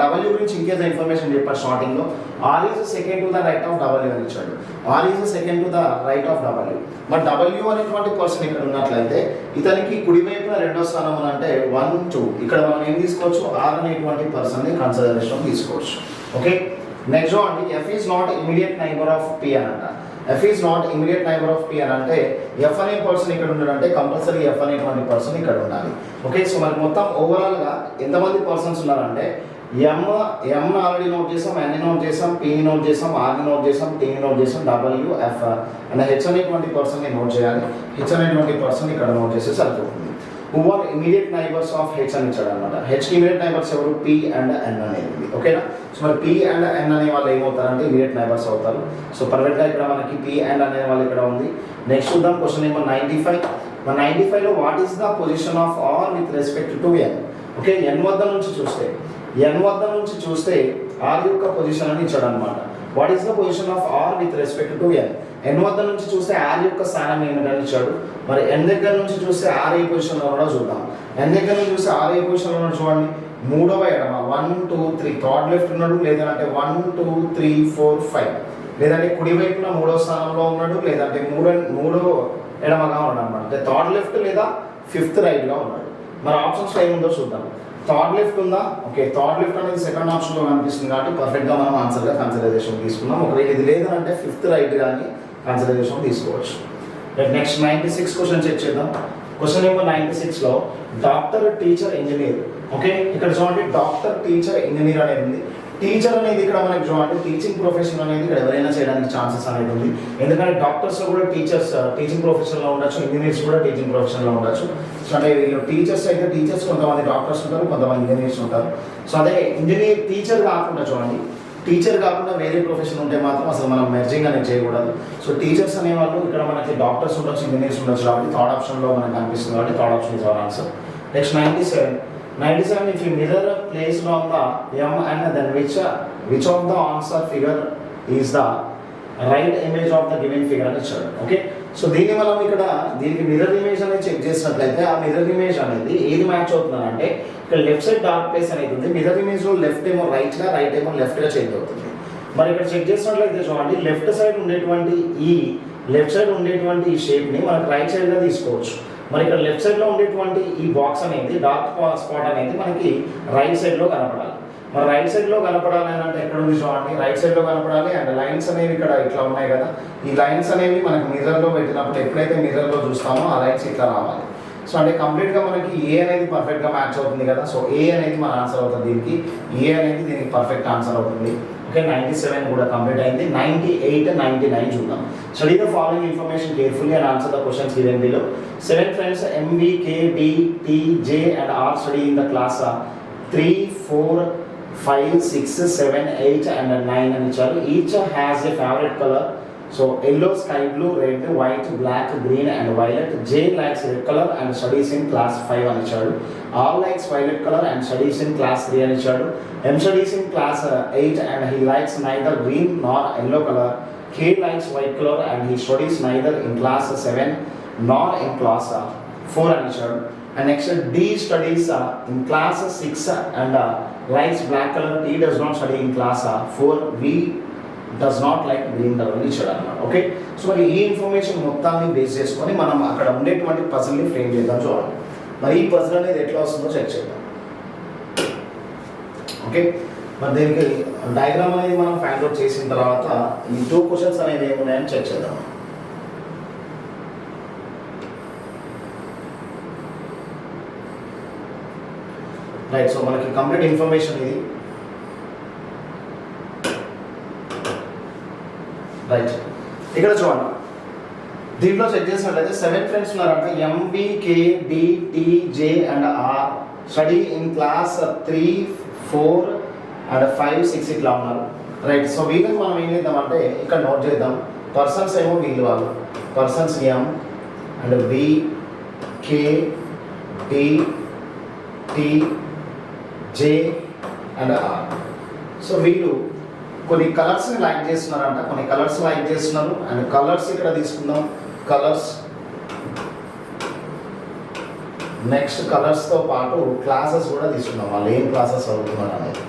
S1: డబ్ల్యూ గురించి ఇంకేదో ఇన్ఫర్మేషన్ చెప్పారు స్టార్టింగ్ లో. R is second to the right of W అని ఇచ్చాడు. R is second to the right of W. మరి డబ్ల్యూ అనేటువంటి పర్సన్ ఇక్కడ ఉన్నట్లయితే ఇతనికి కుడివైపున రెండో స్థానం అని అంటే 1, 2. ఇక్కడ మనం ఏం తీసుకోవచ్చు, ఆర్ అనేటువంటి పర్సన్ ని కన్సిడరేషన్ తీసుకోవచ్చు. ఓకే, నెక్స్ట్ చూడండి, F is not immediate neighbour of P అని అంట. F is not immediate neighbour of P అని అంటే ఎఫ్ అనే పర్సన్ ఇక్కడ ఉన్నాడంటే కంపల్సరీ ఎఫ్ అనేటువంటి పర్సన్ ఇక్కడ ఉండాలి. ఓకే, సో మరి మొత్తం ఓవరాల్ గా ఎంతమంది పర్సన్స్ ఉన్నారంటే ఎం ఆల్రెడీ నోట్ చేసాం, ఎన్ని నోట్ చేసాం, పిని నోట్ చేసాం, ఆర్ని నోట్ చేసాం, టీని నోట్ చేసాం, డబ్ల్యూ, ఎఫ్ అండ్ హెచ్ అనేటువంటి పర్సన్ ని నోట్ చేయాలి. హెచ్ అనేటువంటి పర్సన్ ఇక్కడ నోట్ చేస్తే సరిపోతుంది. Who are immediate neighbours of H అని ఇచ్చాడు అనమాట. హెచ్ కి ఇమీడియట్ నైబర్స్ ఎవరు, పి అండ్ ఎన్ అనేది. ఓకేనా, సో మరి పి అండ్ ఎన్ అనే వాళ్ళు ఏమవుతారంటే ఇమీడియట్ నైబర్స్ అవుతారు. సో పర్ఫెక్ట్ గా ఇక్కడ మనకి పి అండ్ అనే వాళ్ళు ఇక్కడ ఉంది. నెక్స్ట్ చూద్దాం క్వశ్చన్ నెంబర్ 95. మన 95 లో what is the position of R with respect to N. Okay, N వద్ద నుంచి చూస్తే ఆర్ యొక్క పొజిషన్ అని ఇచ్చాడు అనమాట. What is the position of R with respect to N. N వద్ద నుంచి చూస్తే ఆర్ యొక్క స్థానం ఏమిటని ఇచ్చాడు. మరి ఎన్ దగ్గర నుంచి చూస్తే ఆర్ ఏ పొజిషన్ లో ఉన్నాడో చూద్దాం. ఎన్ దగ్గర నుంచి చూస్తే ఆర్ ఏ పొజిషన్ లో ఉన్నాడు చూడండి. మూడవ ఎడమ 1, 2, 3 థర్డ్ లెఫ్ట్ ఉన్నాడు, లేదంటే 1, 2, 3, 4, 5 లేదంటే కుడి వైపున మూడో స్థానంలో ఉన్నాడు, లేదంటే మూడో ఎడమగా ఉన్నాడు అనమాట. అంటే థర్డ్ లెఫ్ట్ లేదా ఫిఫ్త్ రైట్ గా ఉన్నాడు. మరి ఆప్షన్స్ ఏముందో చూద్దాం. థర్డ్ లెఫ్ట్ ఉందా? ఓకే, థర్డ్ లెఫ్ట్ అనేది సెకండ్ ఆప్షన్ లో కనిపిస్తుంది కాబట్టి పర్ఫెక్ట్ గా మనం ఆన్సర్ గా కన్సిడరేషన్ తీసుకున్నాం. ఒకవేళ ఇది లేదంటే ఫిఫ్త్ రైట్ కానీ కన్సిడరేషన్ తీసుకోవచ్చు. నెక్స్ట్ 96 క్వశ్చన్ చెక్ చేద్దాం. క్వశ్చన్ నెంబర్ 96 లో డాక్టర్, టీచర్, ఇంజనీర్. ఓకే, ఇక్కడ చూడండి డాక్టర్, టీచర్, ఇంజనీర్ అనేది ఉంది. టీచర్ అనేది ఇక్కడ మనకి చూడండి టీచింగ్ ప్రొఫెషన్ అనేది ఇక్కడ ఎవరైనా చేయడానికి ఛాన్సెస్ అనేది ఉంది. ఎందుకంటే డాక్టర్స్ కూడా టీచర్స్ టీచింగ్ ప్రొఫెషన్ లో ఉండొచ్చు, ఇంజనీర్స్ కూడా టీచింగ్ ప్రొఫెషన్ లో ఉండొచ్చు. సో అంటే వీళ్ళు టీచర్స్ అయితే టీచర్స్ కొంతమంది డాక్టర్స్ ఉంటారు, కొంతమంది ఇంజనీర్స్ ఉంటారు. సో అదే ఇంజనీర్ టీచర్ కాకుండా చూడండి, టీచర్ కాకుండా వేరే ప్రొఫెషన్ ఉంటే మాత్రం అసలు మనం మెర్జింగ్ అనేది చేయకూడదు. సో టీచర్స్ అనేవాళ్ళు ఇక్కడ మనకి డాక్టర్స్ ఉండొచ్చు, ఇంజనీర్స్ ఉండొచ్చు కాబట్టి థర్డ్ ఆప్షన్ లో మనకు కనిపిస్తుంది కాబట్టి third option is our answer. Next 97 if you mirror placed on the m and then which of the answer figure is the right image of the given figure అని ఇచ్చాడు. Okay, so దీన్ని మనం ఇక్కడ దీనికి మిర్రర్ ఇమేజ్ అనేది check చేసినట్లయితే ఆ mirror image అనేది ఏది మ్యాచ్ అవుతుంది అంటే ఇక్కడ లెఫ్ట్ సైడ్ డార్క్ ప్లేస్ అనేది ఉంది. మిర్రర్ ఇమేజ్ లో లెఫ్ట్ ఏమో రైట్ గా, రైట్ ఏమో లెఫ్ట్ గా చేంజ్ అవుతుంది. మరి ఇక్కడ చెక్ చేసినట్లయితే చూడండి లెఫ్ట్ సైడ్ ఉండేటువంటి ఈ షేప్ ని మనకు రైట్ సైడ్ గా తీసుకోవచ్చు. మరి ఇక్కడ లెఫ్ట్ సైడ్ లో ఉండేటువంటి ఈ బాక్స్ అనేది డార్క్ స్పాట్ అనేది మనకి రైట్ సైడ్ లో కనపడాలి. మరి రైట్ సైడ్ లో కనపడాలి అని అంటే ఎక్కడ ఉంది చూడండి, రైట్ సైడ్ లో కనపడాలి. అండ్ లైన్స్ అనేవి ఇక్కడ ఇట్లా ఉన్నాయి కదా, ఈ లైన్స్ అనేవి మనకి మిర్రర్ లో పెట్టినప్పుడు ఎప్పుడైతే మిర్రర్ లో చూస్తామో ఆ లైన్స్ ఇట్లా రావాలి. సో అంటే కంప్లీట్ గా మనకి ఏ అనేది పర్ఫెక్ట్ గా మ్యాచ్ అవుతుంది కదా. సో ఏ అనేది మన ఆన్సర్ అవుతుంది దీనికి, ఏ అనేది దీనికి పర్ఫెక్ట్ ఆన్సర్ అవుతుంది. ఓకే, 97 కూడా కంప్లీట్ అయింది. 98, 99 చూద్దాం. Study the following information carefully and answer the questions given below. 7 friends M, V, K, D, T, J and R study in the class 3, 4, 5, 6, 7, 8 and 9 అని ఇచ్చారు. Each has a favorite color. So yellow, sky blue, red, white, black, green and violet. J likes red color and studies in class 5 అని ఇచ్చాడు. R likes violet color and studies in class 3 అని ఇచ్చాడు. M studies in class 8 and he likes neither green nor yellow color. K likes white color and he studies neither in class 7 nor in class 4 అని ఇచ్చాడు. And next D studies in class 6 and likes black color. T does not study in class 4. V does not like green color అని ఇచ్చాడు అన్నమాట. Okay, so మరి ఈ information మొత్తాన్ని base చేసుకొని మనం అక్కడ ఉండేటువంటి పజిల్ని ఫ్రేమ్ చేద్దాం. చూడండి మరి ఈ పజిల్ అనేది ఎట్లా వస్తుందో చెక్ చేద్దాం. ఓకే, మరి దీనికి డయాగ్రామ్ అనేది మనం ఫైండ్ అవుట్ చేసిన తర్వాత ఈ 2 క్వశ్చన్స్ అనేవి ఏమున్నాయని చెక్ చేద్దాం. రైట్, సో మనకి కంప్లీట్ ఇన్ఫర్మేషన్ ఇది. రైట్, ఇక్కడ చూడండి, దీంట్లో చెక్ చేసినట్లయితే 7 ఫ్రెండ్స్ ఉన్నారంట. MBKDTJ and R study in class 3, 4 and 5, 6 ఇట్లా ఉన్నారు. రైట్, సో వీళ్ళకి మనం ఏం చేద్దామంటే ఇక్కడ నోట్ చేద్దాం. పర్సన్స్ ఏమో వీళ్ళు వాళ్ళు, persons M and BKDTJ and R. So వీళ్ళు కొన్ని కలర్స్ని లైక్ చేస్తున్నారంట, కొన్ని కలర్స్ లైక్ చేస్తున్నారు. అండ్ కలర్స్ ఇక్కడ తీసుకుందాం, కలర్స్. నెక్స్ట్ కలర్స్తో పాటు క్లాసెస్ కూడా తీసుకుందాం, వాళ్ళు ఏం క్లాసెస్ చదువుతున్నారు అనేది.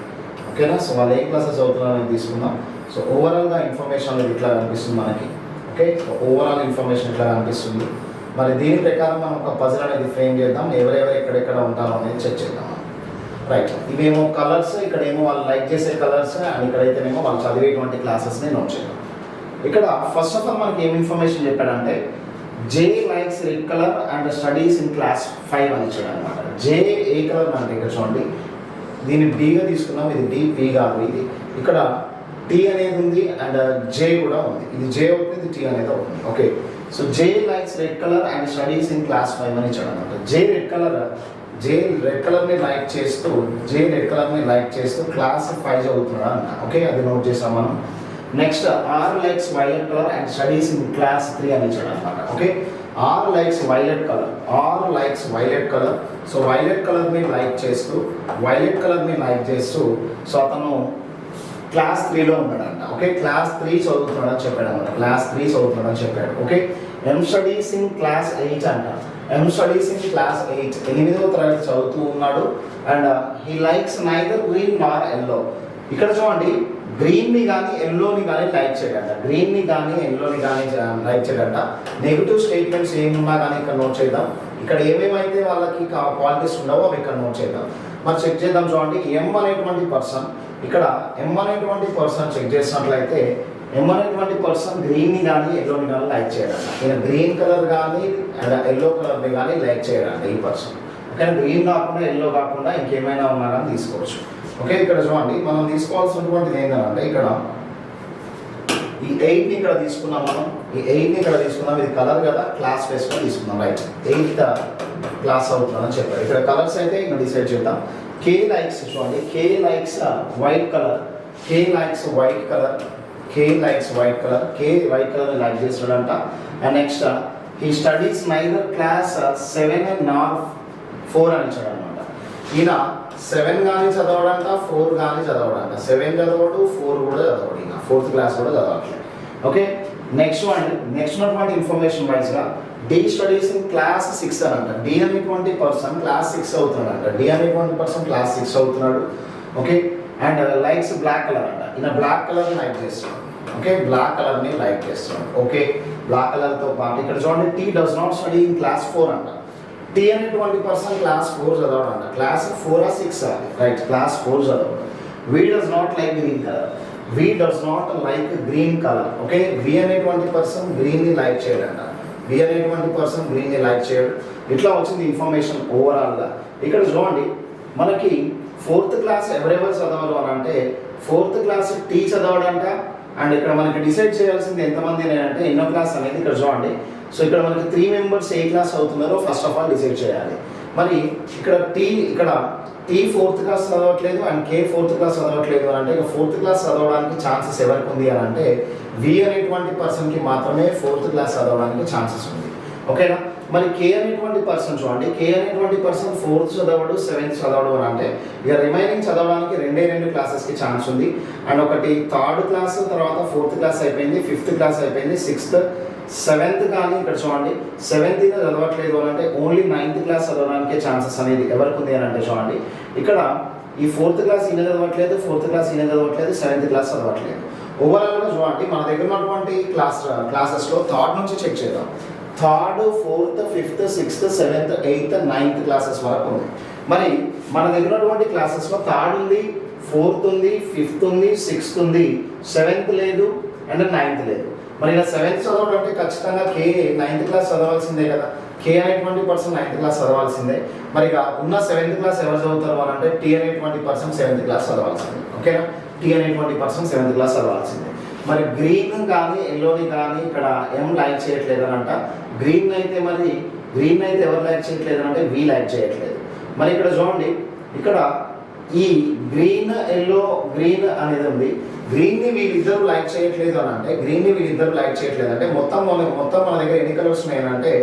S1: ఓకేనా, సో వాళ్ళు ఏం క్లాసెస్ చదువుతున్నారు అనేది తీసుకుందాం. సో ఓవరాల్గా ఇన్ఫర్మేషన్ అనేది ఇట్లా కనిపిస్తుంది మనకి. ఓకే, సో ఓవరాల్ ఇన్ఫర్మేషన్ ఇట్లా కనిపిస్తుంది. మరి దీని ప్రకారం మనం ఒక పజిల్ అనేది ఫ్రేమ్ చేద్దాం, ఎవరెవరు ఎక్కడెక్కడ ఉంటారో అనేది చెక్ చేద్దాం. రైట్, ఇవేమో కలర్స్, ఇక్కడేమో వాళ్ళు లైక్ చేసే కలర్స్, అండ్ ఇక్కడైతేనేమో వాళ్ళు చదివేటువంటి క్లాసెస్ని నోట్ చేద్దాం. ఇక్కడ ఫస్ట్ ఆఫ్ ఆల్ మనకి ఏం ఇన్ఫర్మేషన్ చెప్పాడంటే J likes red colour and studies in class 5 అని ఇచ్చాడు అనమాట. జే ఏ కలర్ అంటే ఇక్కడ చూడండి, దీన్ని డీగా తీసుకున్నాం, ఇది డి, పి కాదు ఇది. ఇక్కడ టీ అనేది ఉంది అండ్ జే కూడా ఉంది, ఇది జే అవుతుంది, ఇది టీ అనేది అవుతుంది. Okay, so J likes red colour and studies in class 5 అని ఇచ్చాడు అనమాట. జే రెడ్ కలర్ని లైక్ చేస్తూ క్లాస్ 5 చదువుతున్నాడు అన్న. ఓకే, అది నోట్ చేసాం మనం. Next R likes violet colour and studies in class 3 అని ఇచ్చాడు అనమాట. Okay, R likes violet colour, so violet కలర్ని లైక్ చేస్తూ సో అతను క్లాస్ 3లో ఉన్నాడంట. ఓకే, క్లాస్ 3 చదువుతున్నాడని చెప్పాడు అనమాట, క్లాస్ 3 చదువుతున్నాడని చెప్పాడు. Okay, M studies in class 8 అంట. ఎం స్టడీస్ ఇన్ క్లాస్ 8, 8వ తరగతి చదువుతూ ఉన్నాడు. And he likes neither green Nar yellow. ఇక్కడ చూడండి, గ్రీన్ని కానీ ఎల్లోని కానీ లైక్ చేయడంట, నెగిటివ్ స్టేట్మెంట్స్ ఏమున్నా కానీ ఇక్కడ నోట్ చేద్దాం. ఇక్కడ ఏమేమైతే వాళ్ళకి క్వాలిటీస్ ఉండవో అవి ఇక్కడ నోట్ చేద్దాం. మరి చెక్ చేద్దాం. చూడండి, ఎం అనేటువంటి పర్సన్, ఇక్కడ ఎం అనేటువంటి పర్సన్ చెక్ చేసినట్లయితే ఎం అనేటువంటి పర్సన్ గ్రీన్ని కానీ ఎల్లోని కానీ లైక్ చేయడంట. ఈయన గ్రీన్ కలర్ కానీ అండ్ ఎల్లో కలర్ని కానీ లైక్ చేయడంట ఈ పర్సన్. ఓకే, గ్రీన్ కాకుండా ఎల్లో కాకుండా ఇంకేమైనా ఉన్నా కానీ తీసుకోవచ్చు. ఓకే, ఇక్కడ చూడండి, మనం తీసుకోవాల్సినటువంటిది ఏంటంటే ఇక్కడ ఈ 8ని ఇక్కడ తీసుకున్నాం మనం, ఇది కలర్ కదా, క్లాస్ వేసుకొని తీసుకున్నాం. రైట్, 8th క్లాస్ అవుతుందని చెప్పారు. ఇక్కడ కలర్స్ అయితే ఇంకా డిసైడ్ చేద్దాం. కే లైక్స్, చూడండి, కే లైక్స్ వైట్ కలర్, కే వైట్ కలర్ లైక్ చేస్తాడంట. And next he studies neither class 7 నార్ 4 అని ఇచ్చాడు అనమాట. ఈయన 7 కానీ చదవడంట, 4 కానీ చదవడంట. 7 చదవడు, 4 కూడా చదవడు, ఇంకా 4th క్లాస్ కూడా చదవట్లేదు. ఓకే, నెక్స్ట్ ఉన్నటువంటి ఇన్ఫర్మేషన్ వైజ్గా డి స్టడీస్ ఇన్ క్లాస్ 6 అని అంట. డి అనేటువంటి పర్సన్ క్లాస్ 6 అవుతున్నాడు. Okay, and likes black colour అంట. ఈయన బ్లాక్ కలర్ని లైక్ చేస్తున్నాడు. ఓకే, బ్లాక్ కలర్ని లైక్ చేస్తున్నాడు. ఓకే, బ్లాక్ కలర్తో పాటు ఇక్కడ చూడండి, T does not study in class 4 అంట. టీ అనేటువంటి పర్సన్ క్లాస్ 4 చదవడంట. క్లాస్ 4 or 6 అది. రైట్, క్లాస్ 4 చదవడం. V does not like green colour. Okay, వి అనేటువంటి పర్సన్ గ్రీన్ని లైక్ చేయడంట. ఇట్లా వచ్చింది ఇన్ఫర్మేషన్ ఓవరాల్గా. ఇక్కడ చూడండి, మనకి 4th క్లాస్ ఎవరెవరు చదవరు అని అంటే 4th క్లాస్ టీ చదవడంట. అండ్ ఇక్కడ మనకి డిసైడ్ చేయాల్సింది ఎంతమంది అంటే ఎన్నో క్లాస్ అనేది ఇక్కడ చూడండి. సో ఇక్కడ మనకి 3 మెంబర్స్ ఏ క్లాస్ అవుతున్నారో ఫస్ట్ ఆఫ్ ఆల్ డిసైడ్ చేయాలి. మరి ఇక్కడ టీ 4th క్లాస్ చదవట్లేదు అండ్ కే 4th క్లాస్ చదవట్లేదు అని అంటే ఇక 4th క్లాస్ చదవడానికి ఛాన్సెస్ ఎవరికి ఉంది అని అంటే వి అనేటువంటి పర్సన్కి మాత్రమే 4th క్లాస్ చదవడానికి ఛాన్సెస్ ఉంది. ఓకేనా, మరి కే అనేటువంటి పర్సన్ చూడండి, కే అనేటువంటి పర్సన్ 4th చదవడు, 7th చదవడు అని అంటే ఇక రిమైనింగ్ చదవడానికి 2 క్లాసెస్కి ఛాన్స్ ఉంది. అండ్ ఒకటి 3rd క్లాస్, తర్వాత 4th క్లాస్ అయిపోయింది, 5th క్లాస్ అయిపోయింది, 6th, 7th కానీ ఇక్కడ చూడండి 7th చదవట్లేదు అని అంటే ఓన్లీ 9th క్లాస్ చదవడానికే ఛాన్సెస్ అనేది ఎవరికి ఉంది అని అంటే చూడండి, ఇక్కడ ఈ 4th క్లాస్ ఈయన చదవట్లేదు, 4th క్లాస్ ఈయన చదవట్లేదు, 7th క్లాస్ చదవట్లేదు. ఓవరాల్గా చూడండి, మన దగ్గర ఉన్నటువంటి క్లాసెస్లో 3rd నుంచి చెక్ చేద్దాం. 3rd, 4th, 5th, 6th, 7th, 8th, 9th classes వరకు ఉంది. మరి మన దగ్గర ఉన్నటువంటి క్లాసెస్లో 3rd ఉంది, 4th ఉంది, 5th ఉంది, 6th ఉంది, 7th లేదు అండ్ 9th లేదు. మరి ఇలా 7th చదవడం అంటే ఖచ్చితంగా కే 9th క్లాస్ చదవాల్సిందే కదా. కే అనేటువంటి పర్సన్ 9th క్లాస్ చదవాల్సిందే. మరి ఇక ఉన్న 7th క్లాస్ ఎవరు చదువుతారు అని అంటే టీ అనేటువంటి పర్సన్ 7th క్లాస్ చదవాల్సిందే. ఓకేనా, టీ అనేటువంటి పర్సన్ 7th క్లాస్ చదవాల్సిందే. మరి గ్రీన్ కానీ ఎల్లోని కానీ ఇక్కడ ఏం లైక్ చేయట్లేదు అని అంట. గ్రీన్ అయితే ఎవరు లైక్ చేయట్లేదు అంటే వి లైక్ చేయట్లేదు. మరి ఇక్కడ చూడండి, ఇక్కడ ఈ గ్రీన్ ఎల్లో గ్రీన్ అనేది ఉంది. గ్రీన్ని వీళ్ళిద్దరు లైక్ చేయట్లేదు అని అంటే మొత్తం మన దగ్గర ఎన్ని కలర్స్ ఉన్నాయి అంటే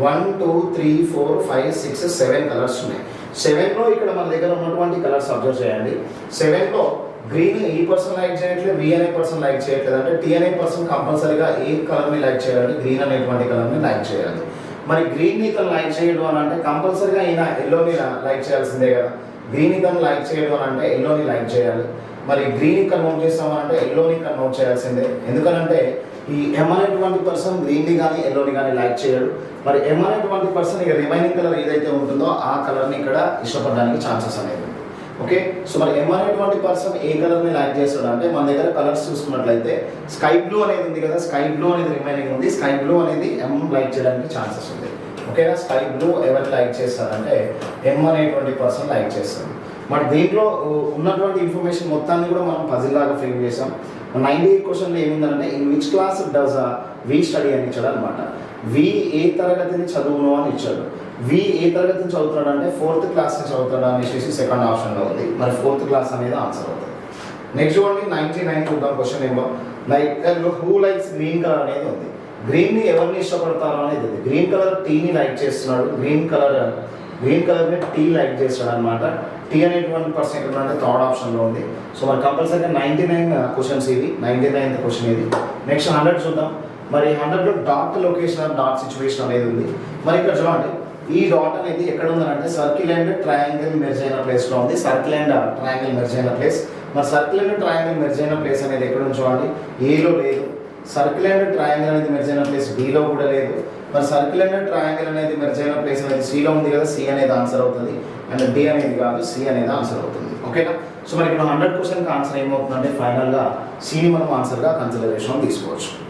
S1: 1 2 3 4 5 6 7 కలర్స్ ఉన్నాయి. 7లో ఇక్కడ మన దగ్గర ఉన్నటువంటి కలర్స్ అబ్జర్వ్ చేయండి. 7లో గ్రీన్ ఈ పర్సన్ లైక్ చేయట్లేదు, వి అనే పర్సన్ లైక్ చేయట్లేదు. అంటే టీ అనే పర్సన్ కంపల్సరీగా ఏ కలర్ని లైక్ చేయాలంటే గ్రీన్ అనేటువంటి కలర్ని లైక్ చేయాలి. మరి గ్రీన్ని ఇతను లైక్ చేయడం అని అంటే కంపల్సరీగా ఈయన ఎల్లోని లైక్ చేయాల్సిందే కదా. గ్రీన్ ఇతను లైక్ చేయడం అని అంటే ఎల్లోని లైక్ చేయాలి. మరి గ్రీన్ ఇక్కడ నోట్ చేస్తామనంటే ఎల్లోని ఇక్కడ నోట్ చేయాల్సిందే. ఎందుకనంటే ఈ ఎం అనేటువంటి పర్సన్ గ్రీన్ని కానీ ఎల్లోని కానీ లైక్ చేయడు. మరి ఎం అనేటువంటి పర్సన్ ఇక రిమైనింగ్ కలర్ ఏదైతే ఉంటుందో ఆ కలర్ని ఇక్కడ ఇష్టపడడానికి ఛాన్సెస్ అనేది ఉంది. ఓకే, సో మరి ఎం అనేటువంటి పర్సన్ ఏ కలర్ని లైక్ చేస్తాడు అంటే మన దగ్గర కలర్స్ చూసుకున్నట్లయితే స్కై బ్లూ అనేది ఉంది కదా, స్కై బ్లూ అనేది రిమైనింగ్ ఉంది. స్కై బ్లూ అనేది ఎం లైక్ చేయడానికి ఛాన్సెస్ ఉంది. ఓకేనా, స్కై బ్లూ ఎవరు లైక్ చేస్తారంటే ఎం అనేటువంటి పర్సన్ లైక్ చేస్తారు. మరి దీంట్లో ఉన్నటువంటి ఇన్ఫర్మేషన్ మొత్తాన్ని కూడా మనం పజిల్ లాగా ఫిల్ చేసాం. 98 క్వశ్చన్లో ఏముందంటే in which class does V study అని ఇచ్చాడు అనమాట. వి ఏ తరగతిని చదువును అని ఇచ్చాడు. వి ఏ తరగతిని చదువుతున్నాడు అంటే 4th క్లాస్ని చదువుతాడు అనేసి సెకండ్ ఆప్షన్లో ఉంది. మరి 4th క్లాస్ అనేది ఆన్సర్ అవుతుంది. నెక్స్ట్ చూడండి 99 చూద్దాం క్వశ్చన్ ఏమో. హూ లైక్స్ గ్రీన్ కలర్ అనేది ఉంది. గ్రీన్ని ఎవరిని ఇష్టపడతారు అనేది ఉంది. గ్రీన్ కలర్ టీని లైక్ చేస్తున్నాడు. గ్రీన్ కలర్ని టీ లైక్ చేస్తాడు అనమాట. టీ అనేటువంటి పర్సన్ ఎక్కడ అంటే థర్డ్ ఆప్షన్లో ఉంది. సో మరి కంపల్సరీగా 99 క్వశ్చన్స్ ఇది, 99th క్వశ్చన్ ఇది. నెక్స్ట్ 100 చూద్దాం. మరి 100లో డాట్ లొకేషన్ డాట్ సిచ్యువేషన్ అనేది ఉంది. మరి ఇక్కడ చూడండి, ఈ డాట్ అనేది ఎక్కడ ఉందంటే సర్కిల్ అండ్ ట్రయాంగిల్ మెర్జ్ అయిన ప్లేస్లో ఉంది. సర్కిల్ అండ్ ట్రయాంగిల్ మెర్జ్ అయిన ప్లేస్. మరి సర్కిల్ అండ్ ట్రయాంగిల్ మెర్జ్ అయిన ప్లేస్ అనేది ఎక్కడ ఉంది చూడండి, ఏలో లేదు. సర్కిల్ అండ్ ట్రయాంగిల్ అనేది మెర్జ్ అయిన ప్లేస్ బిలో కూడా లేదు. మరి సర్కిల్ అండ్ ట్రయాంగిల్ అనేది మెర్జ్ అయిన ప్లేస్ అనేది సిలో ఉంది కదా, సి అనేది ఆన్సర్ అవుతుంది. అండ్ డి అనేది కాదు, సి అనేది ఆన్సర్ అవుతుంది. ఓకేనా, సో మరి ఇక్కడ 100 క్వశ్చన్కి ఆన్సర్ ఏమవుతుందంటే ఫైనల్గా సిని మనం ఆన్సర్గా కన్సిడరేషన్ తీసుకోవచ్చు.